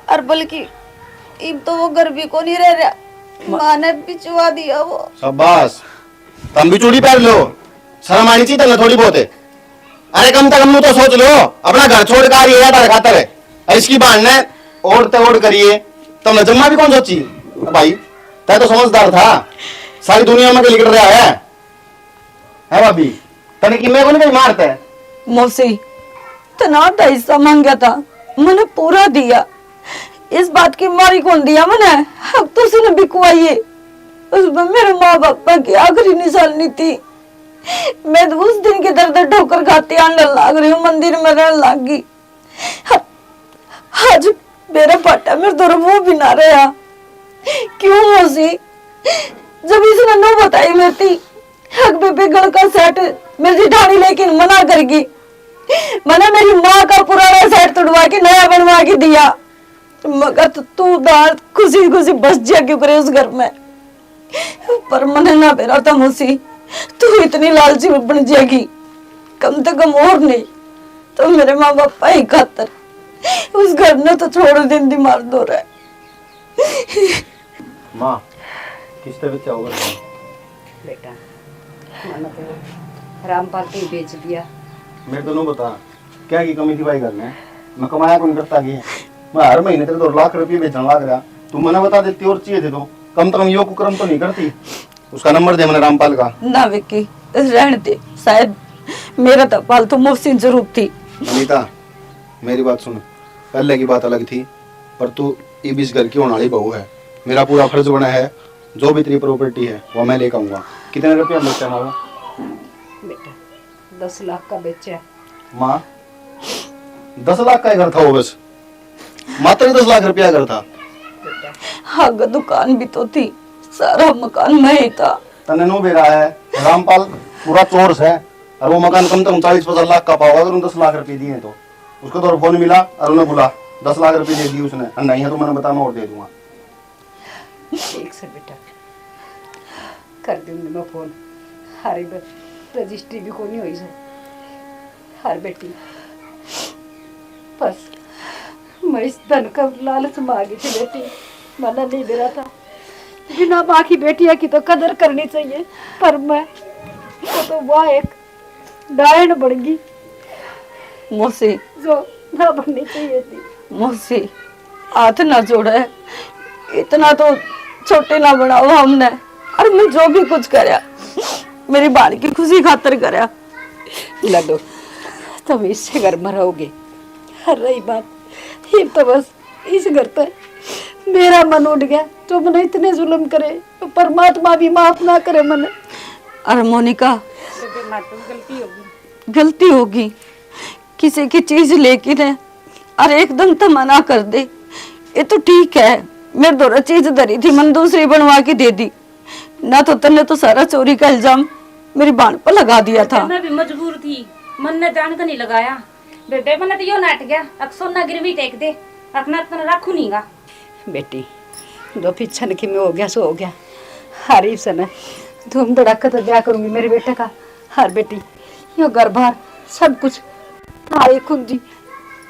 और बल्कि अब तो वो घर भी को नहीं रह रहा, माँ ने बिचवा दिया वो। शाबाश, तुम भी चूड़ी पहन लो, शर्म आनी चाहिए तुम्हें थोड़ी बहुत है। अरे कम से कम तो सोच लो, अपना घर छोड़ कर आ रही है खातर है, और इसकी बहन ने ओढ़ ते ओढ़ करिए, तुमने जम्मा भी कौन सोची? भाई तय तो समझदार था, सारी दुनिया में लिख रहा है भाभी, तने कि मैं को नहीं मारता है। मौसी तना का हिस्सा मांगा था, मैंने पूरा दिया, इस बात की मारी कौन दिया मैंने? अब तो उसने बिकवाई है, उसमें मेरे माँ बापा की आखिरी निशानी थी। मैं तो उस दिन के दर्द ठोकर खाती आने लग रही हूँ, मंदिर में रहने लग गई। आज मेरा पाटा मेरे तो वो भी ना रहा। क्यों मौसी? जब इसने नो बताई मेरी हक बेबे गल का सेट मेरी ढाणी लेकिन मना करगी, मैंने मेरी माँ का पुराना सेट तोड़वा के नया बनवा के दिया, मगर तो तू दार खुशी खुशी बस जा क्यों करे उस घर में? पर मैंने ना बेरा था मौसी, तू इतनी लालची बन जाएगी, कम से कम और नहीं तो मेरे माँ बापा ही खातर उस घर ने तो छोड़ दिन दी मार दो रहा है। माँ किस तरह क्या होगा? बेटा मैंने तो रामपाल को ही बेच दिया। मैं तो नहीं बता क्या की कमी थी भाई घर में, मैं कमाया कौन करता की, मैं हर महीने तेरे 2 लाख रुपये बेचने लग रहा, तू मैंने बता देती और चाहिए थे तो कम से कम यो कुकर्म तो नहीं करती। उसका नंबर दे मैंने रामपाल का। ना विक्की रहने दे, शायद मेरा तो पालतू मुफ्त जरूर थी। अनीता मेरी बात सुन, पहले की बात अलग थी, पर तू इस घर की होने वाली बहू है, मेरा पूरा फर्ज बना है, जो भी तेरी प्रॉपर्टी है वो मैं लेकर आऊंगा। कितने रुपया बेचा माँ? बेटा 10 लाख का बेचा। माँ 10 लाख का घर था वो, बस मात्र 10 लाख रुपया घर था। हाँ दुकान भी तो थी, सारा मकान में ही था। तने नो बेरा है, रामपाल पूरा चोर है, और वो मकान कम से कम 40-50 लाख का पाओगा, अगर 10 लाख रुपए दिए तो उसको तो फोन मिला और उन्हें बोला 10 लाख रुपए दे दिए उसने, और नहीं है तो मैंने बता मैं और दे दूंगा। ठीक से बेटा कर दूंगी मैं फोन, हरी रजिस्ट्री भी को नहीं हुई से हर बेटी, बस मैं इस धन का लालच मांगी थी बेटी, मना नहीं दे रहा था। बिना माँ की बेटिया की तो कदर करनी चाहिए, पर मैं तो वह एक डायन बन गई मौसी, जो ना बननी चाहिए थी। मौसी हाथ ना जोड़ा है, इतना तो छोटे ना बनाओ हमने, और मैं जो भी कुछ करया मेरी बाल की खुशी खातर करया। लडो तुम इससे घर में रहोगे, हर रही बात ये तो बस इस घर पे मेरा मन उठ गया, जो मैंने इतने जुल्म करे तो परमात्मा भी माफ ना करे। मैंने अरे मोनिका, गलती होगी, किसी की चीज लेके ने अरे एकदम तो मना कर दे, ये तो ठीक है। मेरे दोरा चीज धरी थी, मन दूसरी बनवा के दे दी ना, तो तन्ने तो सारा चोरी का इल्जाम मेरी बाण पर लगा दिया था। मैं भी मजबूर थी, मन ने जान का नहीं लगाया। बेटे मैंने तो यो नाट गया, अब सोना गिरवी टेक दे, अपना तो रखू नहींगा। बेटी दो पिछन की में हो गया सो हो गया। हरी सन धूम धड़ाका तो ब्याह करूंगी मेरे बेटे का। हर बेटी यो घर बार सब कुछ थारी खुंजी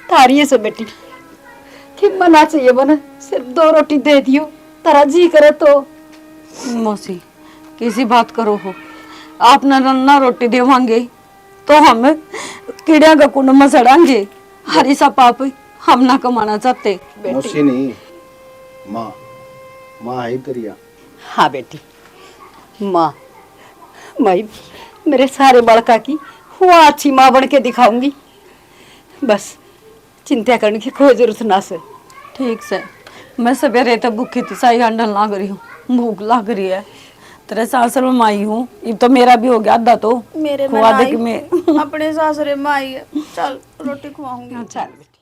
थारी है सब बेटी। कि मना चाहिए बना, सिर्फ 2 रोटी दे दियो, तारा जी करे तो। मौसी किसी बात करो हो, आप ना रोटी देवांगे तो हम कीड़िया का कुंड में सड़ांगे। हरी सा पाप हम ना कमाना चाहते। मौसी नहीं, माँ, माँ है तेरिया। हाँ बेटी, माँ मैं मेरे सारे बड़का की वो अच्छी माँ बन के दिखाऊंगी। बस चिंता करने की कोई जरूरत ना से। ठीक से, मैं सवेरे तो भूखी थी, साई अंडल लाग रही हूँ, भूख लग रही है। तेरे सासर में माई हूँ, ये तो मेरा भी हो गया आधा, तो मेरे में खुआ दे नाई, कि मैं अपने सासरे में आई है। चल रोटी खवाऊंगी। चल बेटी।